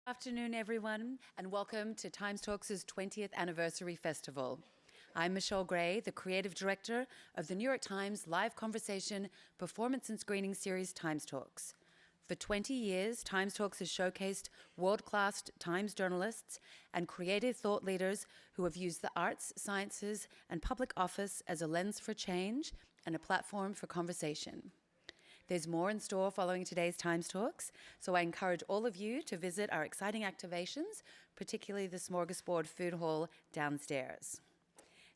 Good afternoon, everyone, and welcome to TimesTalks' 20th Anniversary Festival. I'm Michelle Gray, the creative director of the New York Times live conversation performance and screening series TimesTalks. For 20 years, TimesTalks has showcased world-class Times journalists and creative thought leaders who have used the arts, sciences, and public office as a lens for change and a platform for conversation. There's more in store following today's TimesTalks, so I encourage all of you to visit our exciting activations, particularly the Smorgasbord Food Hall downstairs.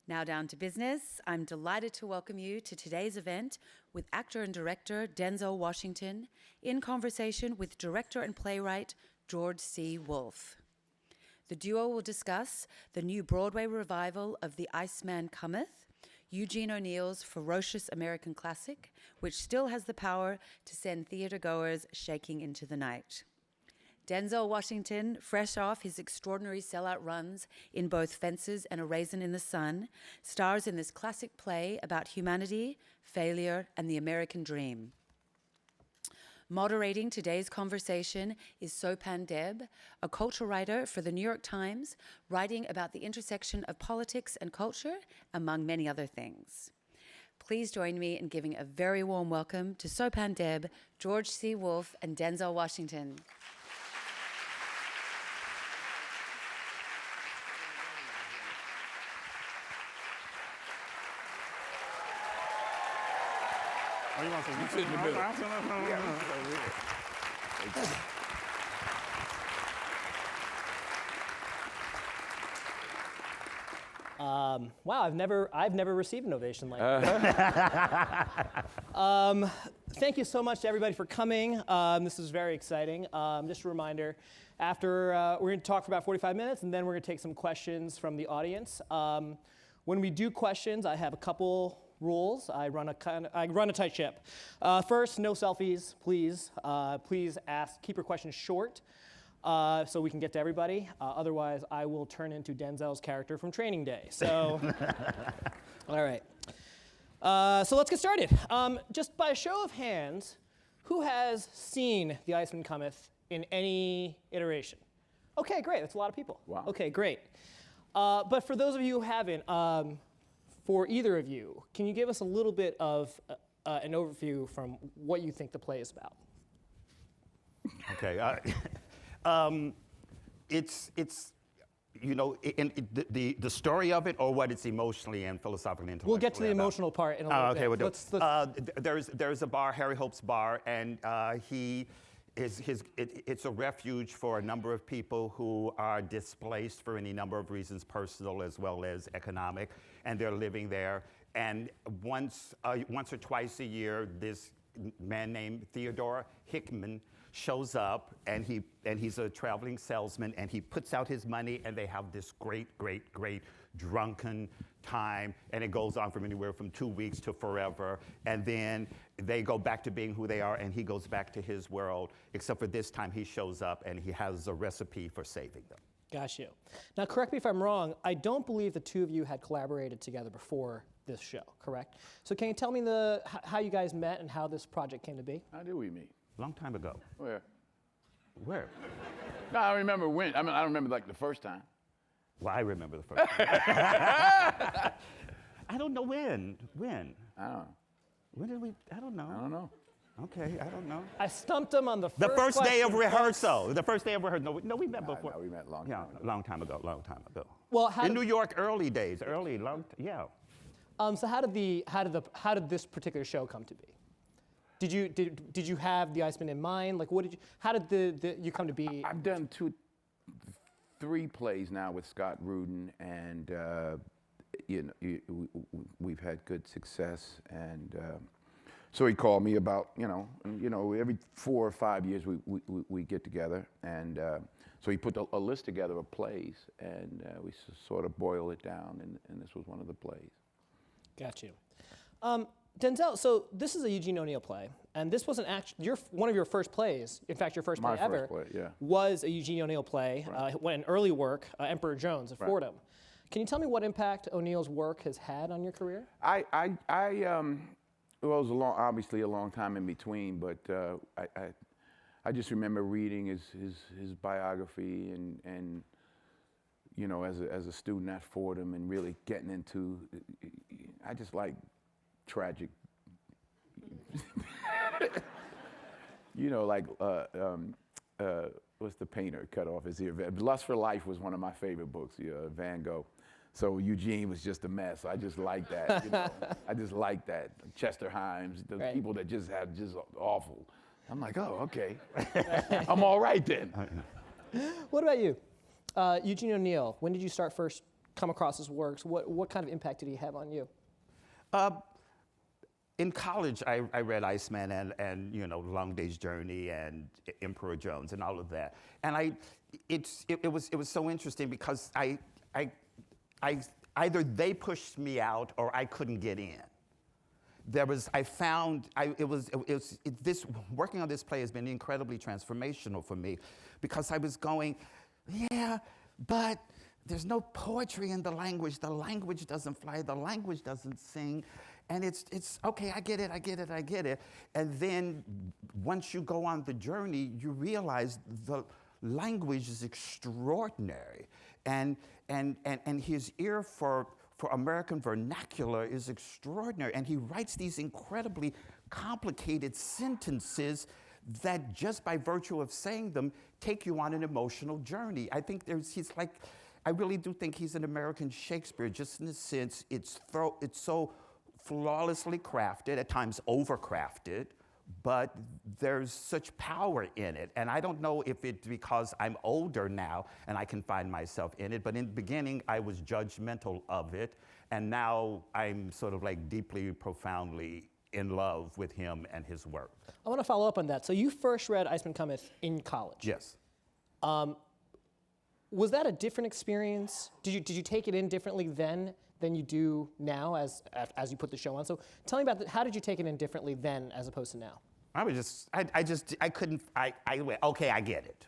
Now down to business. I'm delighted to welcome you to today's event with actor and director Denzel Washington in conversation with director and playwright George C. Wolfe. The duo will discuss the new Broadway revival of The Iceman Cometh, Eugene O'Neill's ferocious American classic, which still has the power to send theater-goers shaking into the night. Denzel Washington, fresh off his extraordinary sellout runs in both Fences and A Raisin in the Sun, stars in this classic play about humanity, failure, and the American dream. Moderating today's conversation is Sopan Deb, a culture writer for the New York Times, writing about the intersection of politics and culture, among many other things. Please join me in giving a very warm welcome to Sopan Deb, George C. Wolfe, and Denzel Washington. Oh, you want to sit in the middle? Wow, I've never received an ovation like that. Thank you so much to everybody for coming. This is very exciting. Just a reminder, after we're going to talk for about 45 minutes, and then we're going to take some questions from the audience. When we do questions, I have a couple rules. I run a tight ship. First, no selfies, please. Please keep your questions short so we can get to everybody. Otherwise, I will turn into Denzel's character from Training Day. So, all right. So let's get started. Just by a show of hands, who has seen The Iceman Cometh in any iteration? Okay, great. That's a lot of people. Wow. Okay, great. But for those of you who haven't, for either of you, can you give us a little bit of an overview from what you think the play is about? Okay. It's you know the story of it, or what it's emotionally and philosophically intellectually. We'll get to the about. emotional part in a little Okay, bit. we'll do. There's a bar, Harry Hope's bar, and it's a refuge for a number of people who are displaced for any number of reasons, personal as well as economic, and they're living there. And once or twice a year, this man named Theodore Hickman shows up, and he's a traveling salesman, and he puts out his money, and they have this great drunken time, and it goes on from anywhere from 2 weeks to forever, and then they go back to being who they are, and he goes back to his world, except for this time he shows up and he has a recipe for saving them. Got you. Now, correct me if I'm wrong, I don't believe the two of you had collaborated together before this show, correct? So can you tell me how you guys met and how this project came to be? How did we meet? Long time ago. Where? Where? No, I remember when. I mean, I don't remember like the first time. Well, I remember the first time. I don't know when. I don't know. When did we? I don't know. I don't know. Okay, I don't know. I stumped him on the First day of question. rehearsal. The first day of rehearsal. No, we met No, before. no, we met a long Yeah, time ago. long time ago. Well, in New York, early days, yeah. So how did this particular show come to be? Did you have the Iceman in mind? Like, how did you come to be? I've done 3 plays now with Scott Rudin, and we've had good success. And so he called me about every 4 or 5 years we get together, and so he put a list together of plays, and we sort of boiled it down, and this was one of the plays. Got you. Denzel, so this is a Eugene O'Neill play, and this wasn't actually one of your first plays. In fact, your first play ever was a Eugene O'Neill play, an early work, Emperor Jones of Fordham. Can you tell me what impact O'Neill's work has had on your career? Well, it was obviously a long time in between, but I just remember reading his biography and you know, as a student at Fordham and really getting into, I just like tragic, you know, like, what's the painter cut off his ear? Lust for Life was one of my favorite books, Van Gogh. So Eugene was just a mess. I just like that, you know. I just like that. Chester Himes, the people that just had just awful. I'm like, oh, okay. I'm all right then. What about you? Eugene O'Neill, when did you start first come across his works? What kind of impact did he have on you? In college, I read Iceman and you know, Long Day's Journey and Emperor Jones and all of that. And it was so interesting because I either they pushed me out or I couldn't get in. Working on this play has been incredibly transformational for me because I was going, yeah, but there's no poetry in the language. The language doesn't fly. The language doesn't sing. And it's okay, I get it. And then once you go on the journey, you realize the language is extraordinary. And his ear for American vernacular is extraordinary. And he writes these incredibly complicated sentences that just by virtue of saying them take you on an emotional journey. I think I really do think he's an American Shakespeare, just in the sense it's so flawlessly crafted, at times overcrafted, but there's such power in it. And I don't know if it's because I'm older now and I can find myself in it, but in the beginning I was judgmental of it, and now I'm sort of like deeply, profoundly in love with him and his work. I want to follow up on that. So you first read Iceman Cometh in college. Yes. Was that a different experience? Did you take it in differently then than you do now as you put the show on? So tell me about how did you take it in differently then as opposed to now? I went, okay, I get it.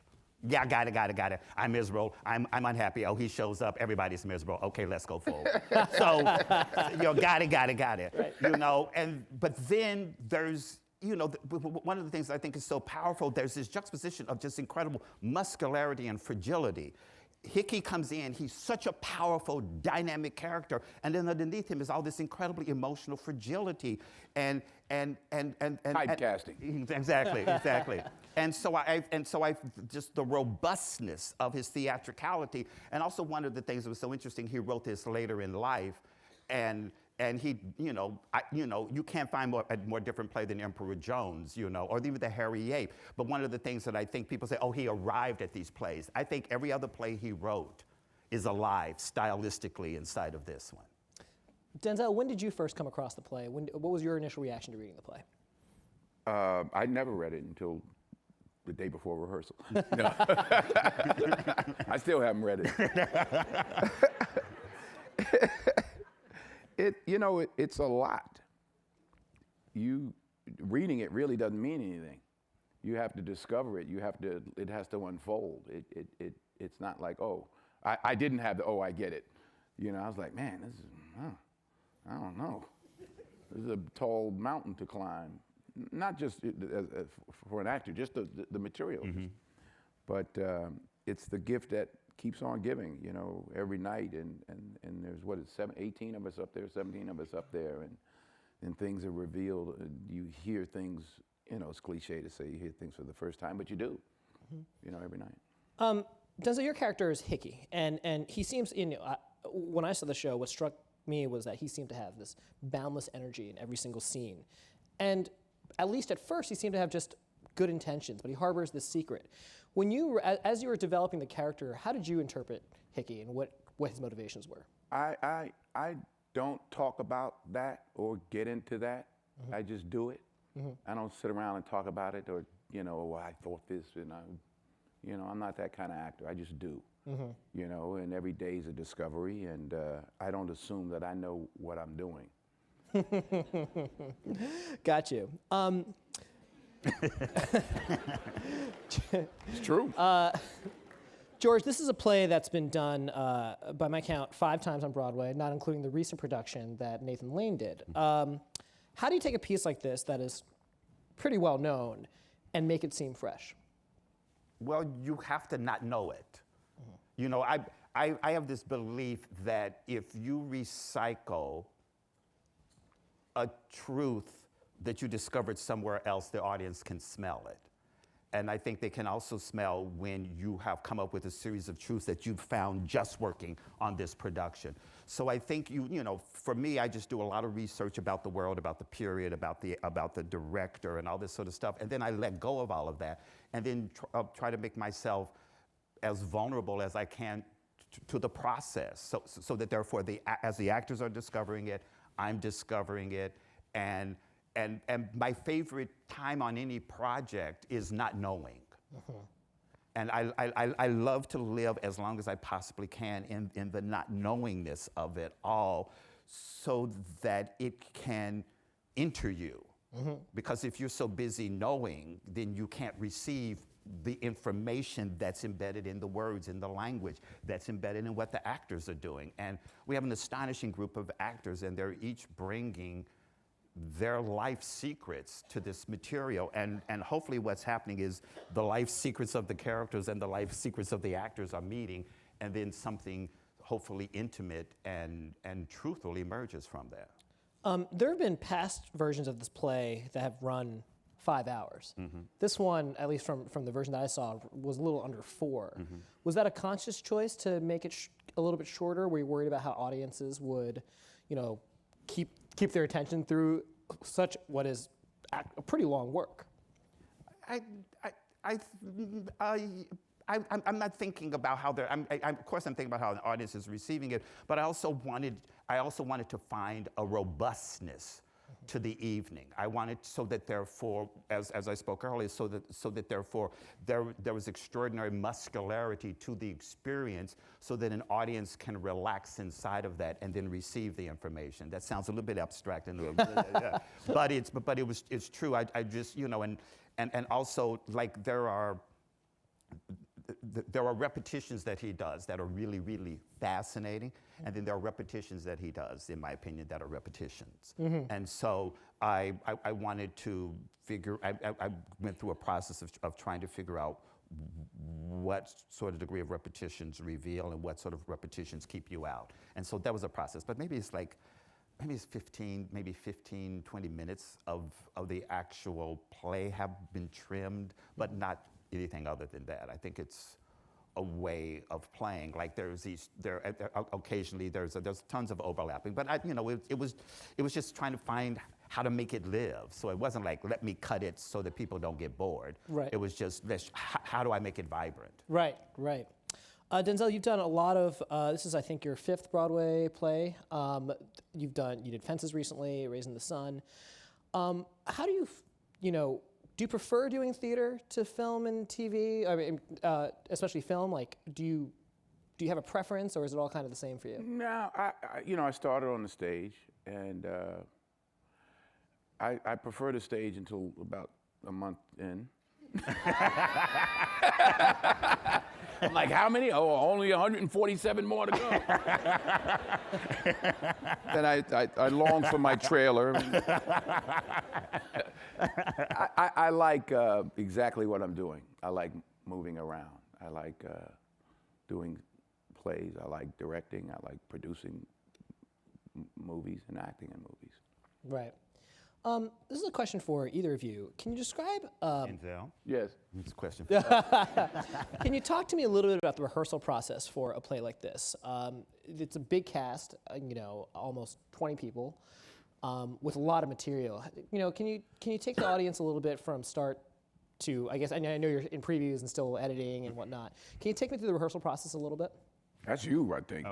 Yeah, I got it. I'm miserable. I'm unhappy. Oh, he shows up. Everybody's miserable. Okay, let's go forward. So, you know, got it. Right. You know, but then there's, you know, one of the things I think is so powerful, there's this juxtaposition of just incredible muscularity and fragility. Hickey comes in, he's such a powerful, dynamic character, and then underneath him is all this incredibly emotional fragility and typecasting. Exactly. And so I just the robustness of his theatricality, and also one of the things that was so interesting, he wrote this later in life, and he, you can't find a more different play than Emperor Jones, you know, or even the Hairy Ape. But one of the things that I think people say, oh, he arrived at these plays. I think every other play he wrote is alive stylistically inside of this one. Denzel, when did you first come across the play? What was your initial reaction to reading the play? I never read it until the day before rehearsal. No. I still haven't read it. It's a lot. Reading it really doesn't mean anything. You have to discover it. It has to unfold. It's not like, oh, I didn't have I get it. You know, I was like, man, this is, I don't know. This is a tall mountain to climb. Not just for an actor, just the materials. Mm-hmm. But it's the gift that keeps on giving, you know, every night, and there's 18 of us up there, 17 of us up there, and things are revealed, and you hear things, you know, it's cliche to say you hear things for the first time, but you do, you know, every night. Denzel, your character is Hickey, and he seems, when I saw the show, what struck me was that he seemed to have this boundless energy in every single scene, and at least at first, he seemed to have just good intentions, but he harbors this secret. When as you were developing the character, how did you interpret Hickey and what his motivations were? I don't talk about that or get into that. Mm-hmm. I just do it. Mm-hmm. I don't sit around and talk about it or, you know, well, I thought this, and I'm not that kind of actor. I just do. Mm-hmm. You know, and every day is a discovery, and I don't assume that I know what I'm doing. Got you. It's true. George, this is a play that's been done, by my count, 5 times on Broadway, not including the recent production that Nathan Lane did. How do you take a piece like this that is pretty well known and make it seem fresh? Well, you have to not know it. You know, I have this belief that if you recycle a truth that you discovered somewhere else, the audience can smell it. And I think they can also smell when you have come up with a series of truths that you've found just working on this production. So I think you know, for me, I just do a lot of research about the world, about the period, about the director and all this sort of stuff. And then I let go of all of that and then try to make myself as vulnerable as I can to the process. So that therefore, as the actors are discovering it, I'm discovering it. And my favorite time on any project is not knowing. And I love to live as long as I possibly can in the not knowingness of it all so that it can enter you. Because if you're so busy knowing, then you can't receive the information that's embedded in the words, in the language, that's embedded in what the actors are doing. And we have an astonishing group of actors, and they're each bringing their life secrets to this material. And hopefully what's happening is the life secrets of the characters and the life secrets of the actors are meeting, and then something hopefully intimate and truthful emerges from that. There have been past versions of this play that have run 5 hours. This one, at least from the version that I saw, was a little under 4. Was that a conscious choice to make it a little bit shorter? Were you worried about how audiences would, you know, keep their attention through such what is a pretty long work? I'm not thinking about how they're. Of course, I'm thinking about how an audience is receiving it, but I also wanted to find a robustness to the evening. I wanted so that therefore, as I spoke earlier, so that therefore there was extraordinary muscularity to the experience, so that an audience can relax inside of that and then receive the information. That sounds a little bit abstract, and yeah. but it's true. I just, you know, and also, like, there are repetitions that he does that are really, really fascinating, and then there are repetitions that he does, in my opinion, that are repetitions. And so I wanted to I went through a process of trying to figure out what sort of degree of repetitions reveal and what sort of repetitions keep you out. And so that was a process. But maybe it's 15, 20 minutes of the actual play have been trimmed, but not anything other than that. I think it's a way of playing. Like occasionally there's tons of overlapping, but it was just trying to find how to make it live. So it wasn't like, let me cut it so that people don't get bored. Right. It was just, how do I make it vibrant? Right. Denzel, you've done a lot of, this is, I think, your 5th Broadway play. You did Fences recently, Raising the Sun. How do you, do you prefer doing theater to film and TV? I mean, especially film. Like, do you have a preference, or is it all kind of the same for you? No, I started on the stage, and I prefer the stage until about a month in. I'm like, how many? Oh, only 147 more to go. Then I long for my trailer. I like exactly what I'm doing. I like moving around. I like doing plays. I like directing. I like producing movies and acting in movies. Right. This is a question for either of you. Can you describe? Denzel? Yes. It's a question. Can you talk to me a little bit about the rehearsal process for a play like this? It's a big cast, almost 20 people, with a lot of material. Can you take the audience a little bit from start to? I guess I know you're in previews and still editing and whatnot. Can you take me through the rehearsal process a little bit? That's you, I think.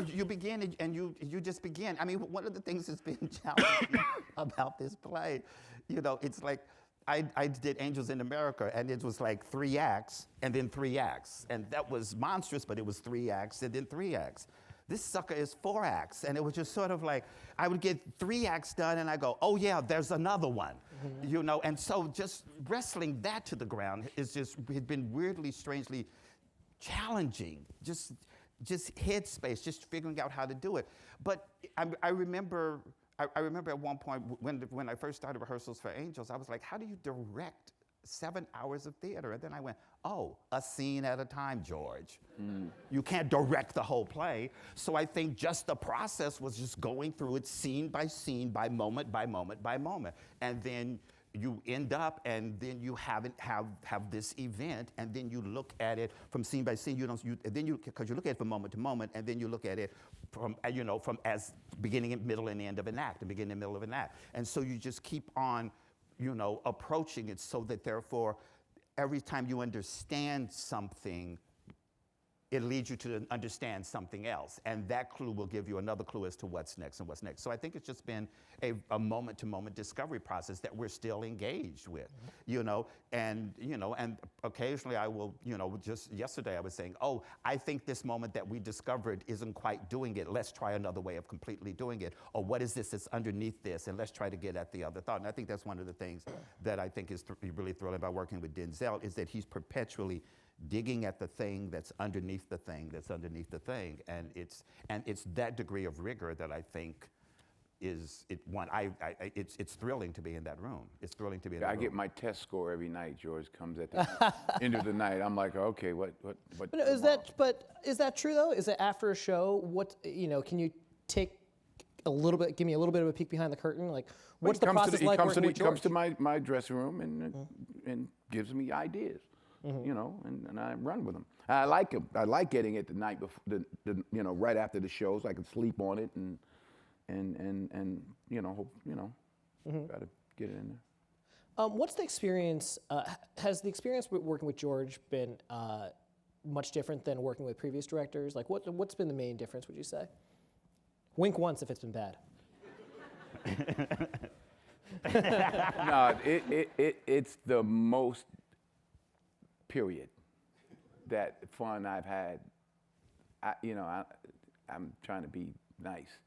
You begin and you just begin. I mean, one of the things that's been challenging about this play, it's like I did Angels in America, and it was like 3 acts and then 3 acts, and that was monstrous. But it was 3 acts and then 3 acts. This sucker is 4 acts, and it was just sort of like I would get 3 acts done, and I go, oh yeah, there's another one, And so just wrestling that to the ground had been weirdly, strangely challenging. Just headspace, just figuring out how to do it. But I remember at one point when I first started rehearsals for Angels, I was like, how do you direct 7 hours of theater. And then I went, oh, a scene at a time, George. You can't direct the whole play. So I think just the process was just going through it scene by scene, by moment, by moment, by moment. And then you end up, and then you have this event, and then you look at it from scene by scene. Because you look at it from moment to moment, and then you look at it from as beginning, middle, and end of an act, and beginning and middle of an act. And so you just keep on, approaching it, so that therefore, every time you understand something, it leads you to understand something else. And that clue will give you another clue as to what's next and what's next. So I think it's just been a moment-to-moment discovery process that we're still engaged with, and occasionally I will, just yesterday I was saying, oh, I think this moment that we discovered isn't quite doing it. Let's try another way of completely doing it. Or what is this that's underneath this? And let's try to get at the other thought. And I think that's one of the things that I think is really thrilling about working with Denzel, is that he's perpetually digging at the thing that's underneath the thing that's underneath the thing, and it's that degree of rigor that I think is it's thrilling to be in that room. It's thrilling to be in that room. I get my test score every night. George comes at the end of the night. I'm like, okay, what? But is that true though? Is it after a show? Can you take a little bit? Give me a little bit of a peek behind the curtain. Like, what's the process like working with George? He comes to my dressing room and gives me ideas. And I run with them. I like him. I like getting it the night before, right after the shows. I can sleep on it and try to get it in there. What's the experience? Has the experience with working with George been much different than working with previous directors? Like, what's been the main difference? Would you say? Wink once if it's been bad. No, it's the most. Period. That fun I've had. I'm trying to be nice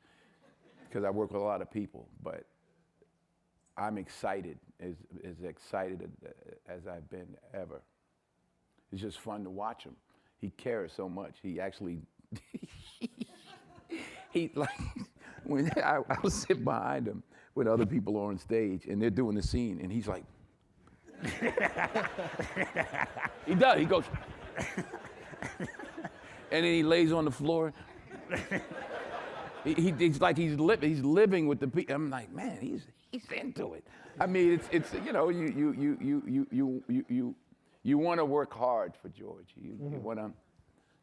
because I work with a lot of people, but I'm excited, as excited as I've been ever. It's just fun to watch him. He cares so much. He actually, when I was sitting behind him when other people are on stage and they're doing the scene, and he's like. He does. He goes, and then he lays on the floor. He's like he's living with the people. I'm like, man, he's into it. I mean, it's you want to work hard for George. You want to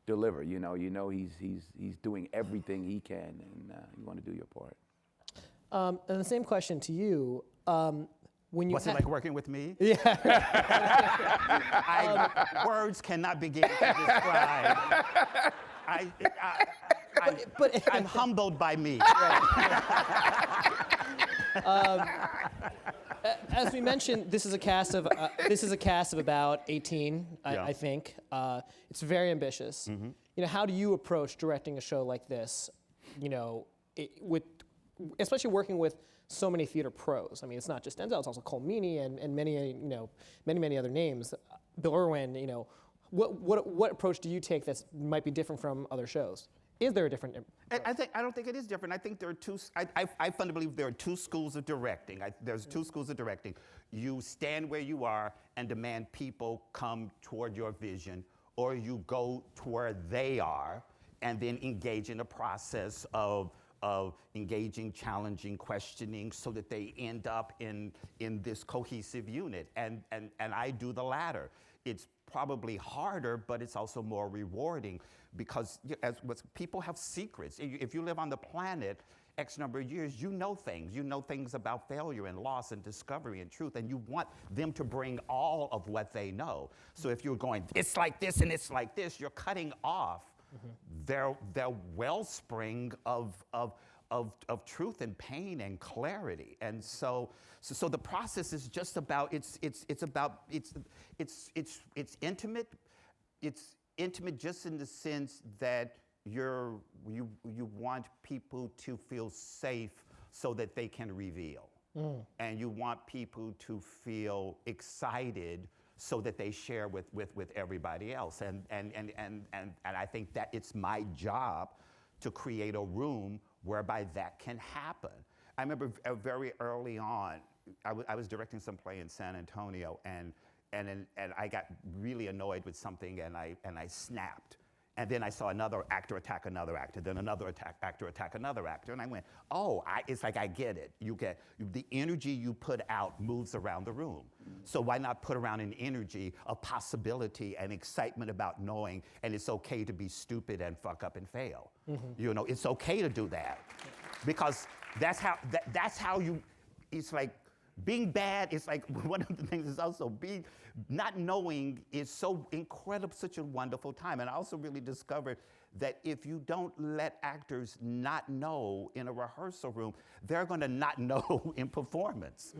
deliver. He's doing everything he can, and you want to do your part. And the same question to you. What's it like working with me? Yeah. Words cannot begin to describe. I'm humbled by me. As we mentioned, this is a cast of about 18, I think. It's very ambitious. Mm-hmm. How do you approach directing a show like this? Especially working with so many theater pros. I mean, it's not just Denzel; it's also Cole Meany and many other names. Bill Irwin. What approach do you take that might be different from other shows? Is there a different approach? I don't think it is different. I think there are two. I fundamentally believe there are two schools of directing. There's two schools of directing. You stand where you are and demand people come toward your vision, or you go to where they are and then engage in a process of engaging, challenging, questioning, so that they end up in this cohesive unit. And I do the latter. It's probably harder, but it's also more rewarding, because people have secrets. If you live on the planet X number of years, you know things. You know things about failure and loss and discovery and truth, and you want them to bring all of what they know. So if you're going, it's like this and it's like this, you're cutting off their wellspring of truth and pain and clarity. And so the process is just about it's intimate. It's intimate just in the sense that you want people to feel safe so that they can reveal. And you want people to feel excited so that they share with everybody else. And I think that it's my job to create a room whereby that can happen. I remember very early on, I was directing some play in San Antonio, and and I got really annoyed with something, and I snapped. And then I saw another actor attack another actor, then another actor attack another actor, and I went, oh, it's like I get it. The energy you put out moves around the room. So why not put around an energy of possibility and excitement about knowing, and it's okay to be stupid and fuck up and fail. You know, it's okay to do that, because that's how you. It's like being bad. It's like one of the things is also not knowing is so incredible, such a wonderful time. And I also really discovered that if you don't let actors not know in a rehearsal room, they're going to not know in performance.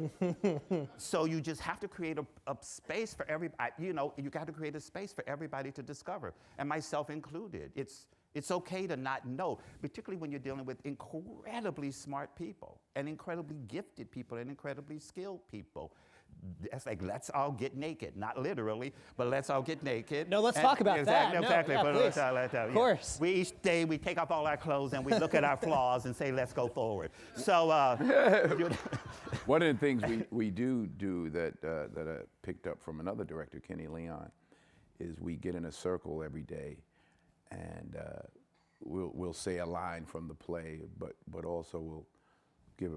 So you just have to create a space for everybody. You know, you got to create a space for everybody to discover, and myself included. It's okay to not know, particularly when you're dealing with incredibly smart people and incredibly gifted people and incredibly skilled people. It's like, let's all get naked. Not literally, but let's all get naked. No, let's talk about that. Exactly. No, yeah, Let's of course. We each day, we take off all our clothes and we look at our flaws and say, let's go forward. So, one of the things we do that I picked up from another director, Kenny Leon, is we get in a circle every day, and we'll say a line from the play, but also we'll give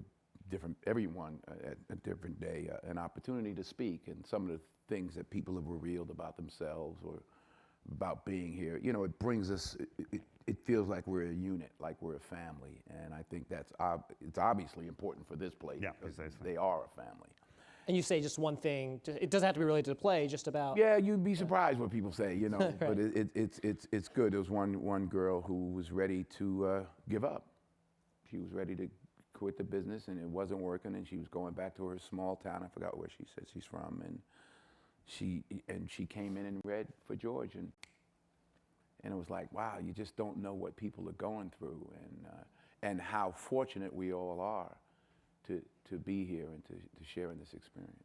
everyone at a different day an opportunity to speak, and some of the things that people have revealed about themselves or about being here. You know, it brings us. It feels like we're a unit, like we're a family, and I think it's obviously important for this play. Yeah, because precisely. they are a family. And you say just one thing. It doesn't have to be related to the play. Just about. Yeah, you'd be surprised what people say, you know. Right. But it's good. There was one girl who was ready to give up. She was ready to quit the business, and it wasn't working, and she was going back to her small town. I forgot where she said she's from, and she came in and read for George, and it was like, wow, you just don't know what people are going through, and how fortunate we all are to be here and to share in this experience.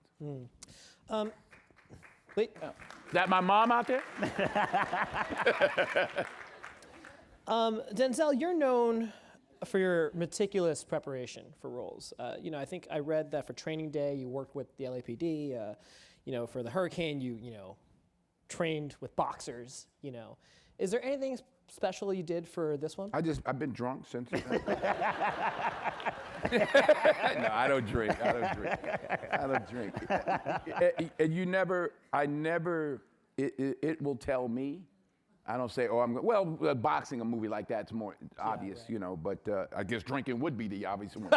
Wait. Is that my mom out there? Denzel, you're known for your meticulous preparation for roles. You know, I think I read that for Training Day, you worked with the LAPD. You know, for the Hurricane, you trained with boxers. You know, is there anything special you did for this one? I've been drunk since. No, I don't drink. And it will tell me. I don't say, oh, boxing, a movie like that's more obvious, right. You know, but I guess drinking would be the obvious one.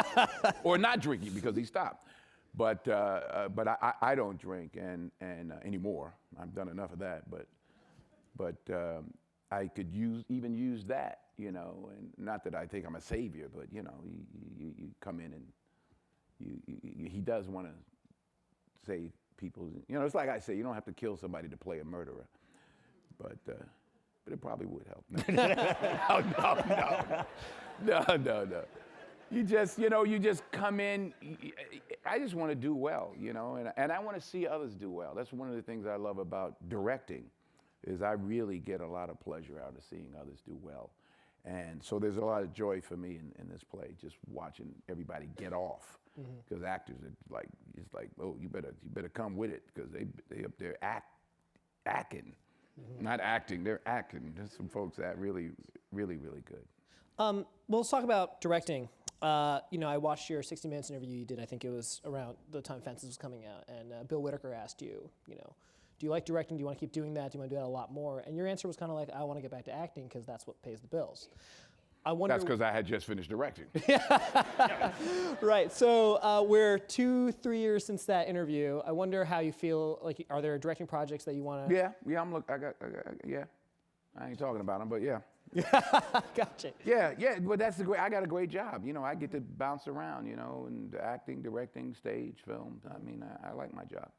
Or not drinking because he stopped. But I don't drink and anymore. I've done enough of that, but I could even use that, you know, and not that I think I'm a savior, but you know, you come in and he does want to save people. You know, it's like I say, you don't have to kill somebody to play a murderer, but it probably would help. No. You just come in. I just want to do well, you know, and I want to see others do well. That's one of the things I love about directing, is I really get a lot of pleasure out of seeing others do well. And so there's a lot of joy for me in this play, just watching everybody get off. Because actors are like, it's like, oh, you better come with it, because they up there acting. Not acting, they're acting. There's some folks that really, really, really good. Well, let's talk about directing. You know, I watched your 60 Minutes interview you did. I think it was around the time Fences was coming out, and Bill Whitaker asked you, you know, do you like directing? Do you want to keep doing that? Do you want to do that a lot more? And your answer was kind of like, I want to get back to acting because that's what pays the bills. I wonder. That's because I had just finished directing. Right. So we're 2-3 years since that interview. I wonder how you feel. Like, are there directing projects that you want to? Yeah. Yeah. I ain't talking about them, but yeah. Gotcha. Yeah. But that's I got a great job. You know, I get to bounce around. You know, and acting, directing, stage, film. I mean, I like my job.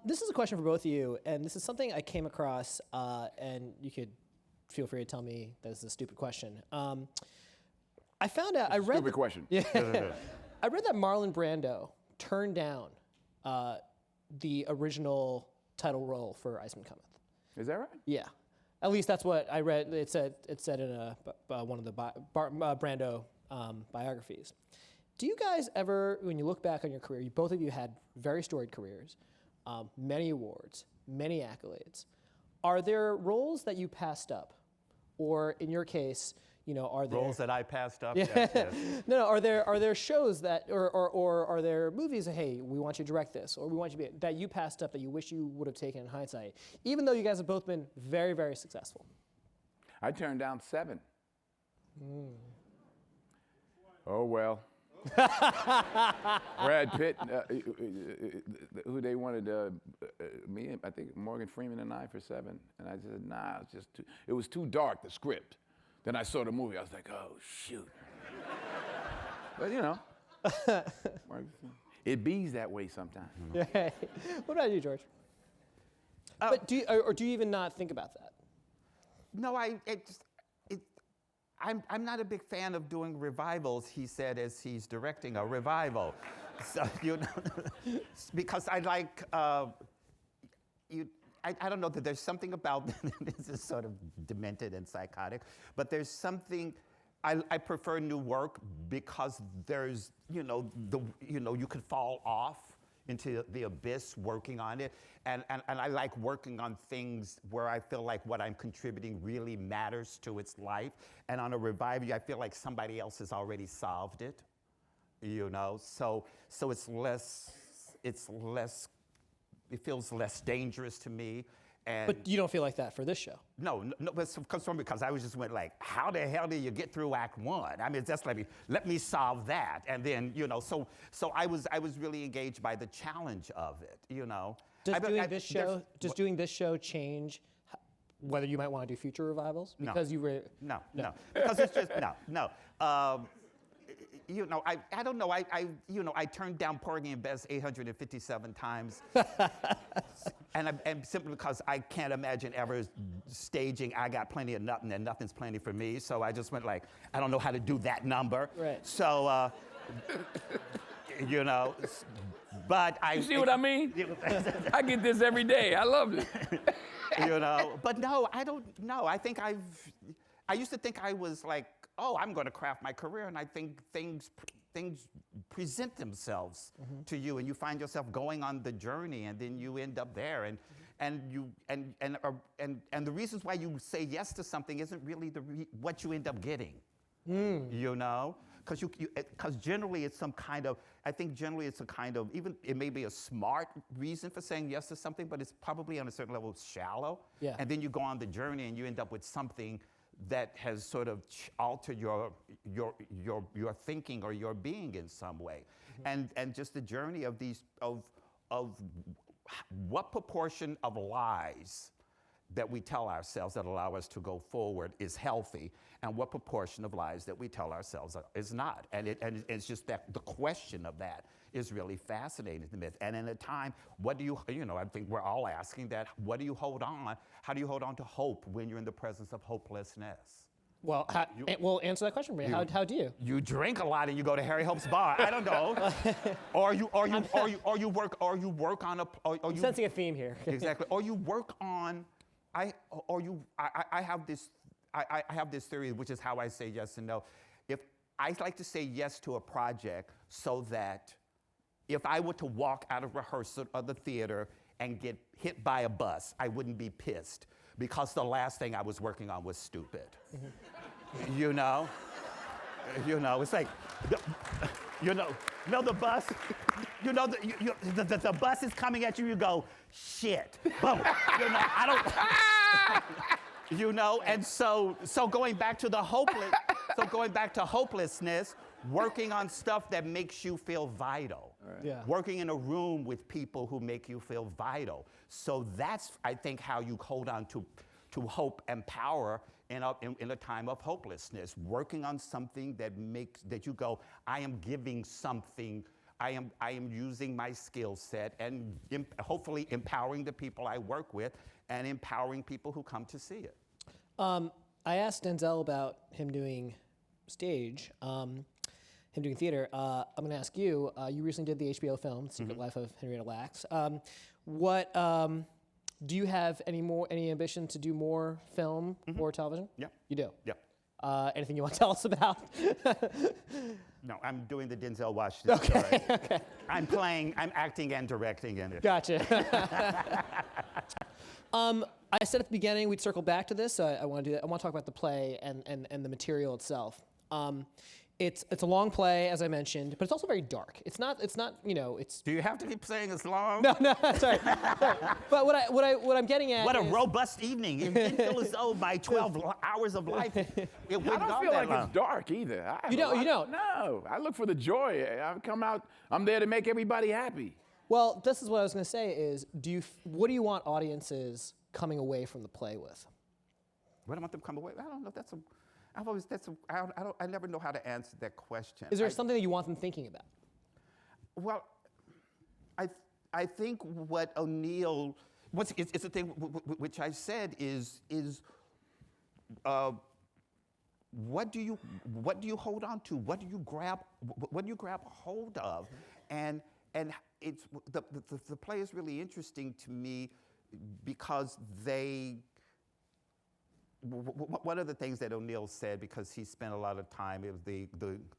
This is a question for both of you, and this is something I came across, and you could feel free to tell me that this is a stupid question. I found out. Stupid question. Yeah. I read that Marlon Brando turned down the original title role for Iceman Cometh. Is that right? Yeah. At least that's what I read. It said in one of the Brando biographies. Do you guys ever, when you look back on your career, both of you had very storied careers. many awards, many accolades. Are there roles that you passed up? Or in your case, are there Roles that I passed up? Yeah. Yes. No, are there shows that, or are there movies that, hey, we want you to direct this, or we want you to be, that you passed up that you wish you would have taken in hindsight, even though you guys have both been very, very successful? I turned down 7. Oh, well. Brad Pitt, who they wanted, me, I think Morgan Freeman and I for 7. And I said, nah, it was too dark, the script. Then I saw the movie, I was like, oh, shoot. But it bees that way sometimes. Yeah. What about you, George? But do you even not think about that? No, I'm not a big fan of doing revivals, he said, as he's directing a revival. So, because I like, I don't know, that there's something about, this is sort of demented and psychotic, but there's something, I prefer new work because there's, you could fall off into the abyss working on it. And I like working on things where I feel like what I'm contributing really matters to its life. And on a revival, I feel like somebody else has already solved it, So it feels less dangerous to me. And But you don't feel like that for this show? No, because I was just went like, how the hell do you get through Act 1? I mean, it's just like, let me solve that. And then, so I was really engaged by the challenge of it, Does doing this show change whether you might want to do future revivals? Because No. Because it's just, no. I don't know. I turned down Porgy and Bess 857 times. And simply because I can't imagine ever staging I Got Plenty of Nothing and Nothing's Plenty for Me. So I just went like, I don't know how to do that number. Right. So, but I... You see what I mean? I get this every day. I love it. But no, I don't know. I think I used to think I was like, oh, I'm going to craft my career, and I think things present themselves to you, and you find yourself going on the journey, and then you end up there, and the reasons why you say yes to something isn't really what you end up getting, because generally it's some kind of, I think generally it's a kind of, even it may be a smart reason for saying yes to something, but it's probably on a certain level shallow, and then you go on the journey and you end up with something that has sort of altered your thinking or your being in some way, and just the journey of of what proportion of lies that we tell ourselves that allow us to go forward is healthy, and what proportion of lies that we tell ourselves is not, and it's just that the question of that is really fascinating to me. And in a time, what do I think we're all asking that, what do you hold on? How do you hold on to hope when you're in the presence of hopelessness? Well, answer that question for me. How do you? You drink a lot and you go to Harry Hope's bar. I don't know. or you work on a. I'm sensing a theme here. Exactly. Or you work on. I have this theory, which is how I say yes and no. If I like to say yes to a project, so that if I were to walk out of rehearsal of the theater and get hit by a bus, I wouldn't be pissed, because the last thing I was working on was stupid. It's like, the bus, the bus is coming at you, you go, shit, boom. And so going back to hopelessness, working on stuff that makes you feel vital. Working in a room with people who make you feel vital. So that's, I think, how you hold on to hope and power in a time of hopelessness. Working on something that you go, I am giving something. I am using my skill set and hopefully empowering the people I work with and empowering people who come to see it. I asked Denzel about him doing stage, him doing theater. I'm going to ask you. You recently did the HBO film, Secret Life of Henrietta Lacks. Do you have any ambition to do more film or television? Yeah. You do? Yeah. Anything you want to tell us about? No, I'm doing the Denzel Washington story. Okay. I'm acting and directing in it. Gotcha. I said at the beginning we'd circle back to this. I want to do that. I want to talk about the play and the material itself. It's a long play, as I mentioned, but it's also very dark. It's not it's. Do you have to keep saying it's long? No, sorry. But what I'm getting at What a is, robust evening. It didn't feel as though my 12 hours of life, it I wouldn't don't go feel that like long. it's dark either. You don't? No, I look for the joy. I come out, I'm there to make everybody happy. Well, this is what I was going to say is, what do you want audiences coming away from the play with? What do I want them to come away? I don't know. I never know how to answer that question. Is there something that you want them thinking about? Well, I think what O'Neill, it's the thing which I said is what do you hold on to? What do you grab hold of? And it's the play is really interesting to me because one of the things that O'Neill said, because he spent a lot of time, it was the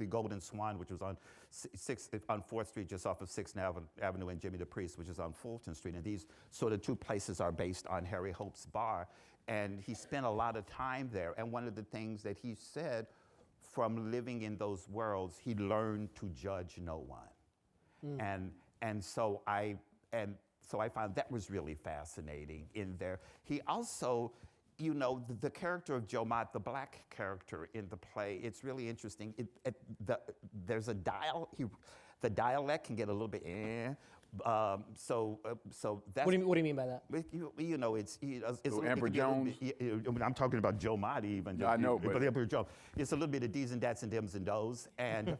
Golden Swan, which was on 4th Street, just off of 6th Avenue, and Jimmy the Priest, which is on Fulton Street. And these sort of two places are based on Harry Hope's bar. And he spent a lot of time there. And one of the things that he said, from living in those worlds, he learned to judge no one. And so I found that was really fascinating in there. He also, the character of Joe Mott, the black character in the play, it's really interesting. There's the dialect can get a little bit so that's. What do you mean by that? It's Emperor Jones. I'm talking about Joe Mott even. I know, but Emperor Jones. It's a little bit of D's and Dats and Dims and Does, and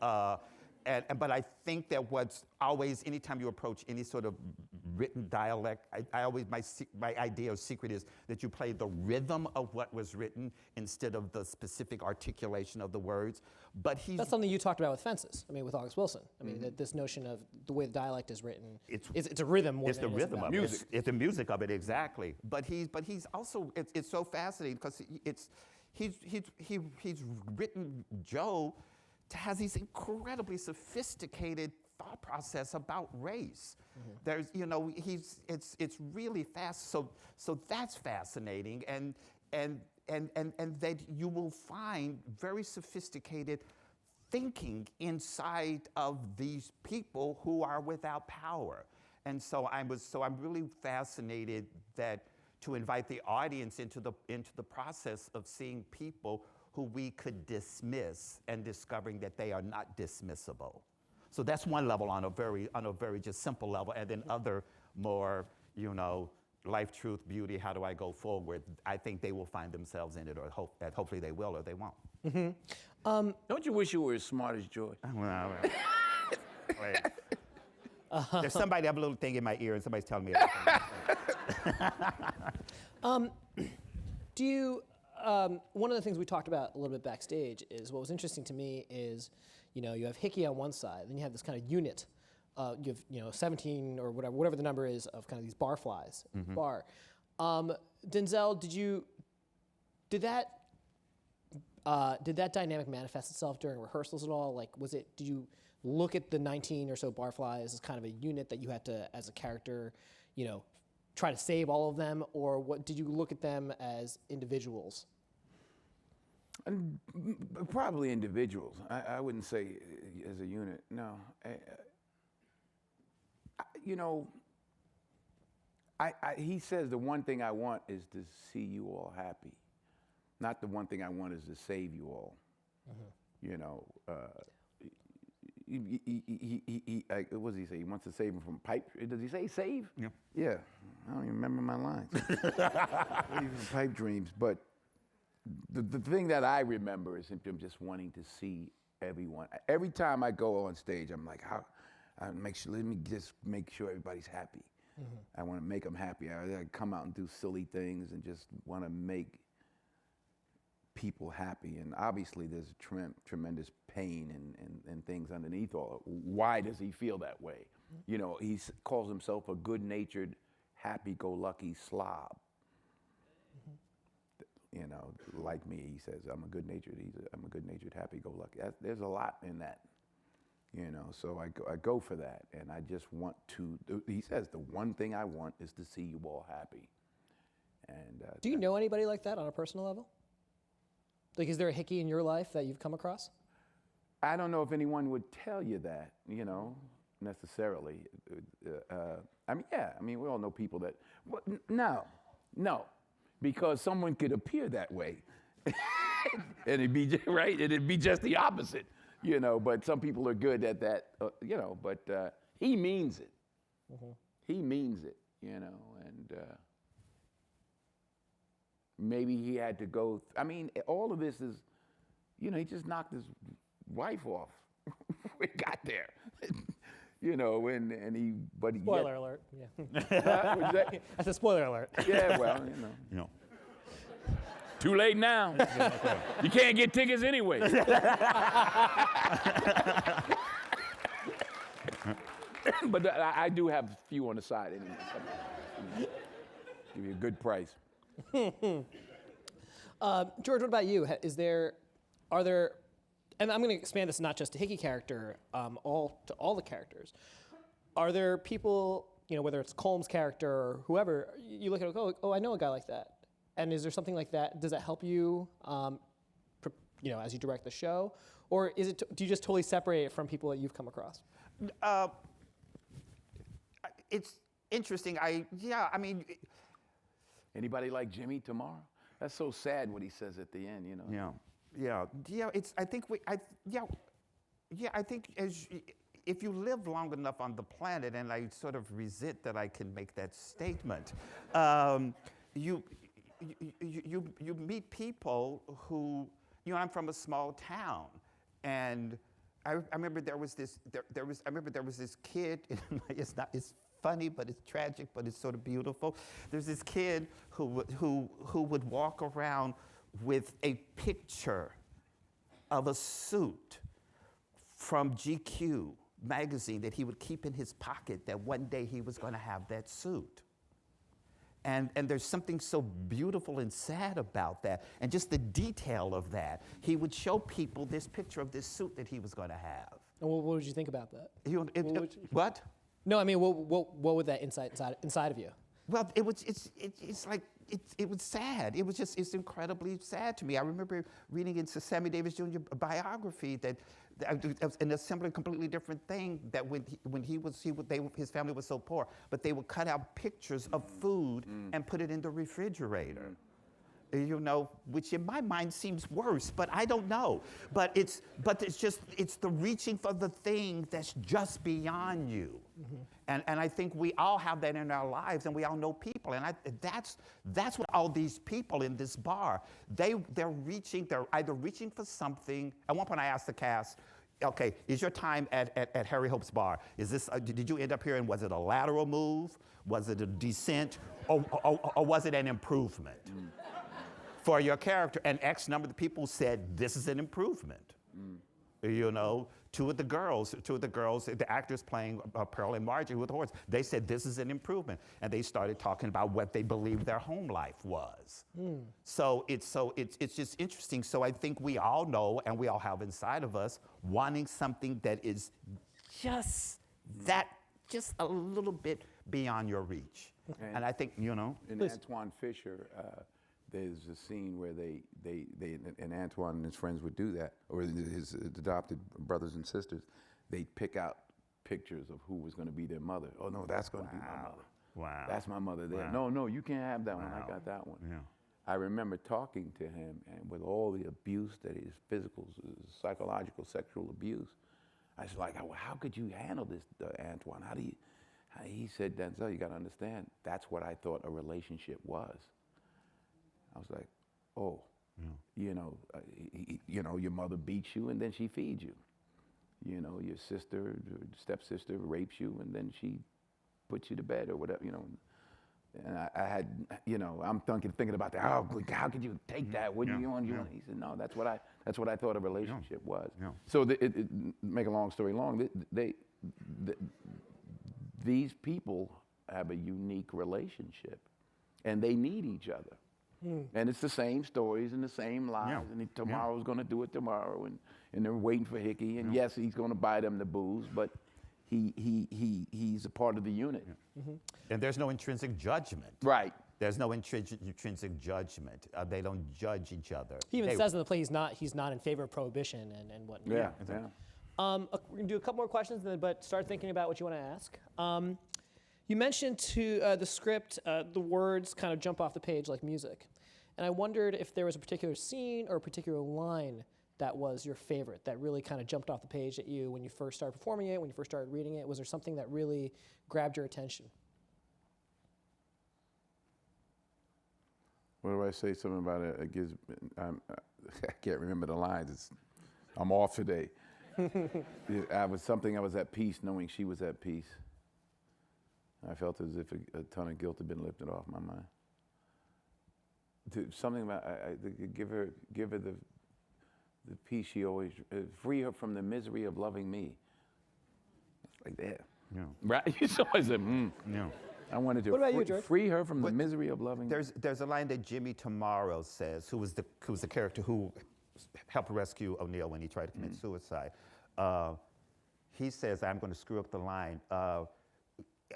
but I think that what's always, anytime you approach any sort of written dialect, I always, my idea of secret is that you play the rhythm of what was written instead of the specific articulation of the words. But that's something you talked about with Fences. I mean, with August Wilson. I mean, this notion of the way the dialect is written. It's a rhythm more it's than the it is rhythm about of music. it. It's the music of it, exactly. But he's also, it's so fascinating because he's written Joe has these incredibly sophisticated thought process about race. There's, it's really fast. So that's fascinating, and that you will find very sophisticated thinking inside of these people who are without power. And so I'm really fascinated to invite the audience into the process of seeing people who we could dismiss and discovering that they are not dismissible. So that's one level on a very just simple level, and then other more, life, truth, beauty, how do I go forward? I think they will find themselves in it, or hopefully they will, or they won't. Mm-hmm. Don't you wish you were as smart as Joy? Well, wait. There's somebody have a little thing in my ear, and somebody's telling me. Do you? One of the things we talked about a little bit backstage is what was interesting to me is, you have Hickey on one side, then you have this kind of unit. You have 17 or whatever the number is of kind of these barflies in the bar. Denzel, did that dynamic manifest itself during rehearsals at all? Like, did you look at the 19 or so barflies as kind of a unit that you had to, as a character, try to save all of them, or what did you look at them as individuals? Probably individuals. I wouldn't say as a unit. No. He says the one thing I want is to see you all happy. Not the one thing I want is to save you all. What does he say? He wants to save him from pipe. Does he say save? Yeah. Yeah. I don't even remember my lines. From pipe dreams. But the thing that I remember is him just wanting to see everyone. Every time I go on stage, I'm like, let me just make sure everybody's happy. I want to make them happy. I come out and do silly things and just want to make people happy. And obviously there's tremendous pain and things underneath all. Why does he feel that way? He calls himself a good-natured, happy-go-lucky slob. you know, like me, he says, I'm a good-natured, I'm a good-natured, happy-go-lucky. There's a lot in that, you know, so I go for that, and I just want to, he says, the one thing I want is to see you all happy. And do you know anybody like that on a personal level? Like, is there a Hickey in your life that you've come across? I don't know if anyone would tell you that, you know, necessarily. I mean, yeah, I mean, we all know people that, well, no, because someone could appear that way. And it'd be, right, it'd be just the opposite, you know, but some people are good at that, you know, but he means it. Mm-hmm. He means it, you know, and maybe he had to go, I mean, all of this is, you know, he just knocked his wife off. We got there. You know, and he, but he. Spoiler alert. Yeah. What's that? That's a spoiler alert. Yeah, well, you know. Too late now. You can't get tickets anyway. But I do have a few on the side anyway. Give you a good price. George, what about you? Are there, and I'm going to expand this not just to Hickey character, to all the characters. Are there people, you know, whether it's Colm's character or whoever, you look at it and go, oh, I know a guy like that. And is there something like that? Does that help you, you know, as you direct the show, or is it? Do you just totally separate it from people that you've come across? It's interesting. I mean. Anybody like Jimmy tomorrow? That's so sad what he says at the end, you know. Yeah. I think if you live long enough on the planet, and I sort of resent that I can make that statement, you meet people who, you know, I'm from a small town, and I remember there was this kid. It's funny, but it's tragic, but it's sort of beautiful. There's this kid who would walk around with a picture of a suit from GQ magazine that he would keep in his pocket, that one day he was going to have that suit. And there's something so beautiful and sad about that, and just the detail of that. He would show people this picture of this suit that he was going to have. And what would you think about that? What? No, I mean, what would that inside of you? Well, it was sad. It's incredibly sad to me. I remember reading in Sammy Davis Jr. biography that and assembling a completely different thing, that his family was so poor, but they would cut out pictures of food and put it in the refrigerator. You know, which in my mind seems worse, but I don't know. But it's the reaching for the thing that's just beyond you. Mm-hmm. And I think we all have that in our lives, and we all know people. And that's what all these people in this bar, they're either reaching for something. At one point I asked the cast, okay, is your time at Harry Hope's bar, is this, did you end up here, and was it a lateral move? Was it a descent? Or was it an improvement? For your character? And X number of people said, this is an improvement. You know, two of the girls, the actors playing Pearl and Margie with the horse, they said this is an improvement. And they started talking about what they believed their home life was. So it's just interesting. So I think we all know, and we all have inside of us, wanting something that is just a little bit beyond your reach. And I think, you know. In Antoine Fisher, there's a scene where they and Antoine and his friends would do that, or his adopted brothers and sisters, they'd pick out pictures of who was going to be their mother. Oh no, that's going to be my mother. Wow. That's my mother there. Wow. No, you can't have that one. I got that one. Yeah. I remember talking to him, and with all the abuse that is physical, psychological, sexual abuse, I was like, how could you handle this, Antoine? He said, Denzel, you got to understand, that's what I thought a relationship was. I was like, oh, you know, your mother beats you and then she feeds you. You know, your sister, stepsister rapes you and then she puts you to bed or whatever, you know. And I had, you know, I'm thinking about that. Oh, how could you take that? Wouldn't you want? He said, no, that's what I thought a relationship was. Yeah. So make a long story long, these people have a unique relationship, and they need each other. And it's the same stories and the same lies, Yeah. and tomorrow's going to do it tomorrow, and they're waiting for Hickey, and yes, he's going to buy them the booze, but he's a part of the unit. And there's no intrinsic judgment. Right. There's no intrinsic judgment. They don't judge each other. He even says in the play he's not in favor of prohibition and whatnot. Yeah. We're going to do a couple more questions, but start thinking about what you want to ask. You mentioned to the script, the words kind of jump off the page like music. And I wondered if there was a particular scene or a particular line that was your favorite, that really kind of jumped off the page at you when you first started performing it, when you first started reading it. Was there something that really grabbed your attention? What do I say? Something about it. It gives. I can't remember the lines. I'm off today. I was at peace, knowing she was at peace. I felt as if a ton of guilt had been lifted off my mind. Something about give her the peace she always, free her from the misery of loving me. It's like that. Yeah. Right? You always said, Yeah. I wanted to What about you, George? free her from the misery of loving me. There's a line that Jimmy Tomorrow says, who was the character who helped rescue O'Neill when he tried to commit suicide. He says, I'm going to screw up the line.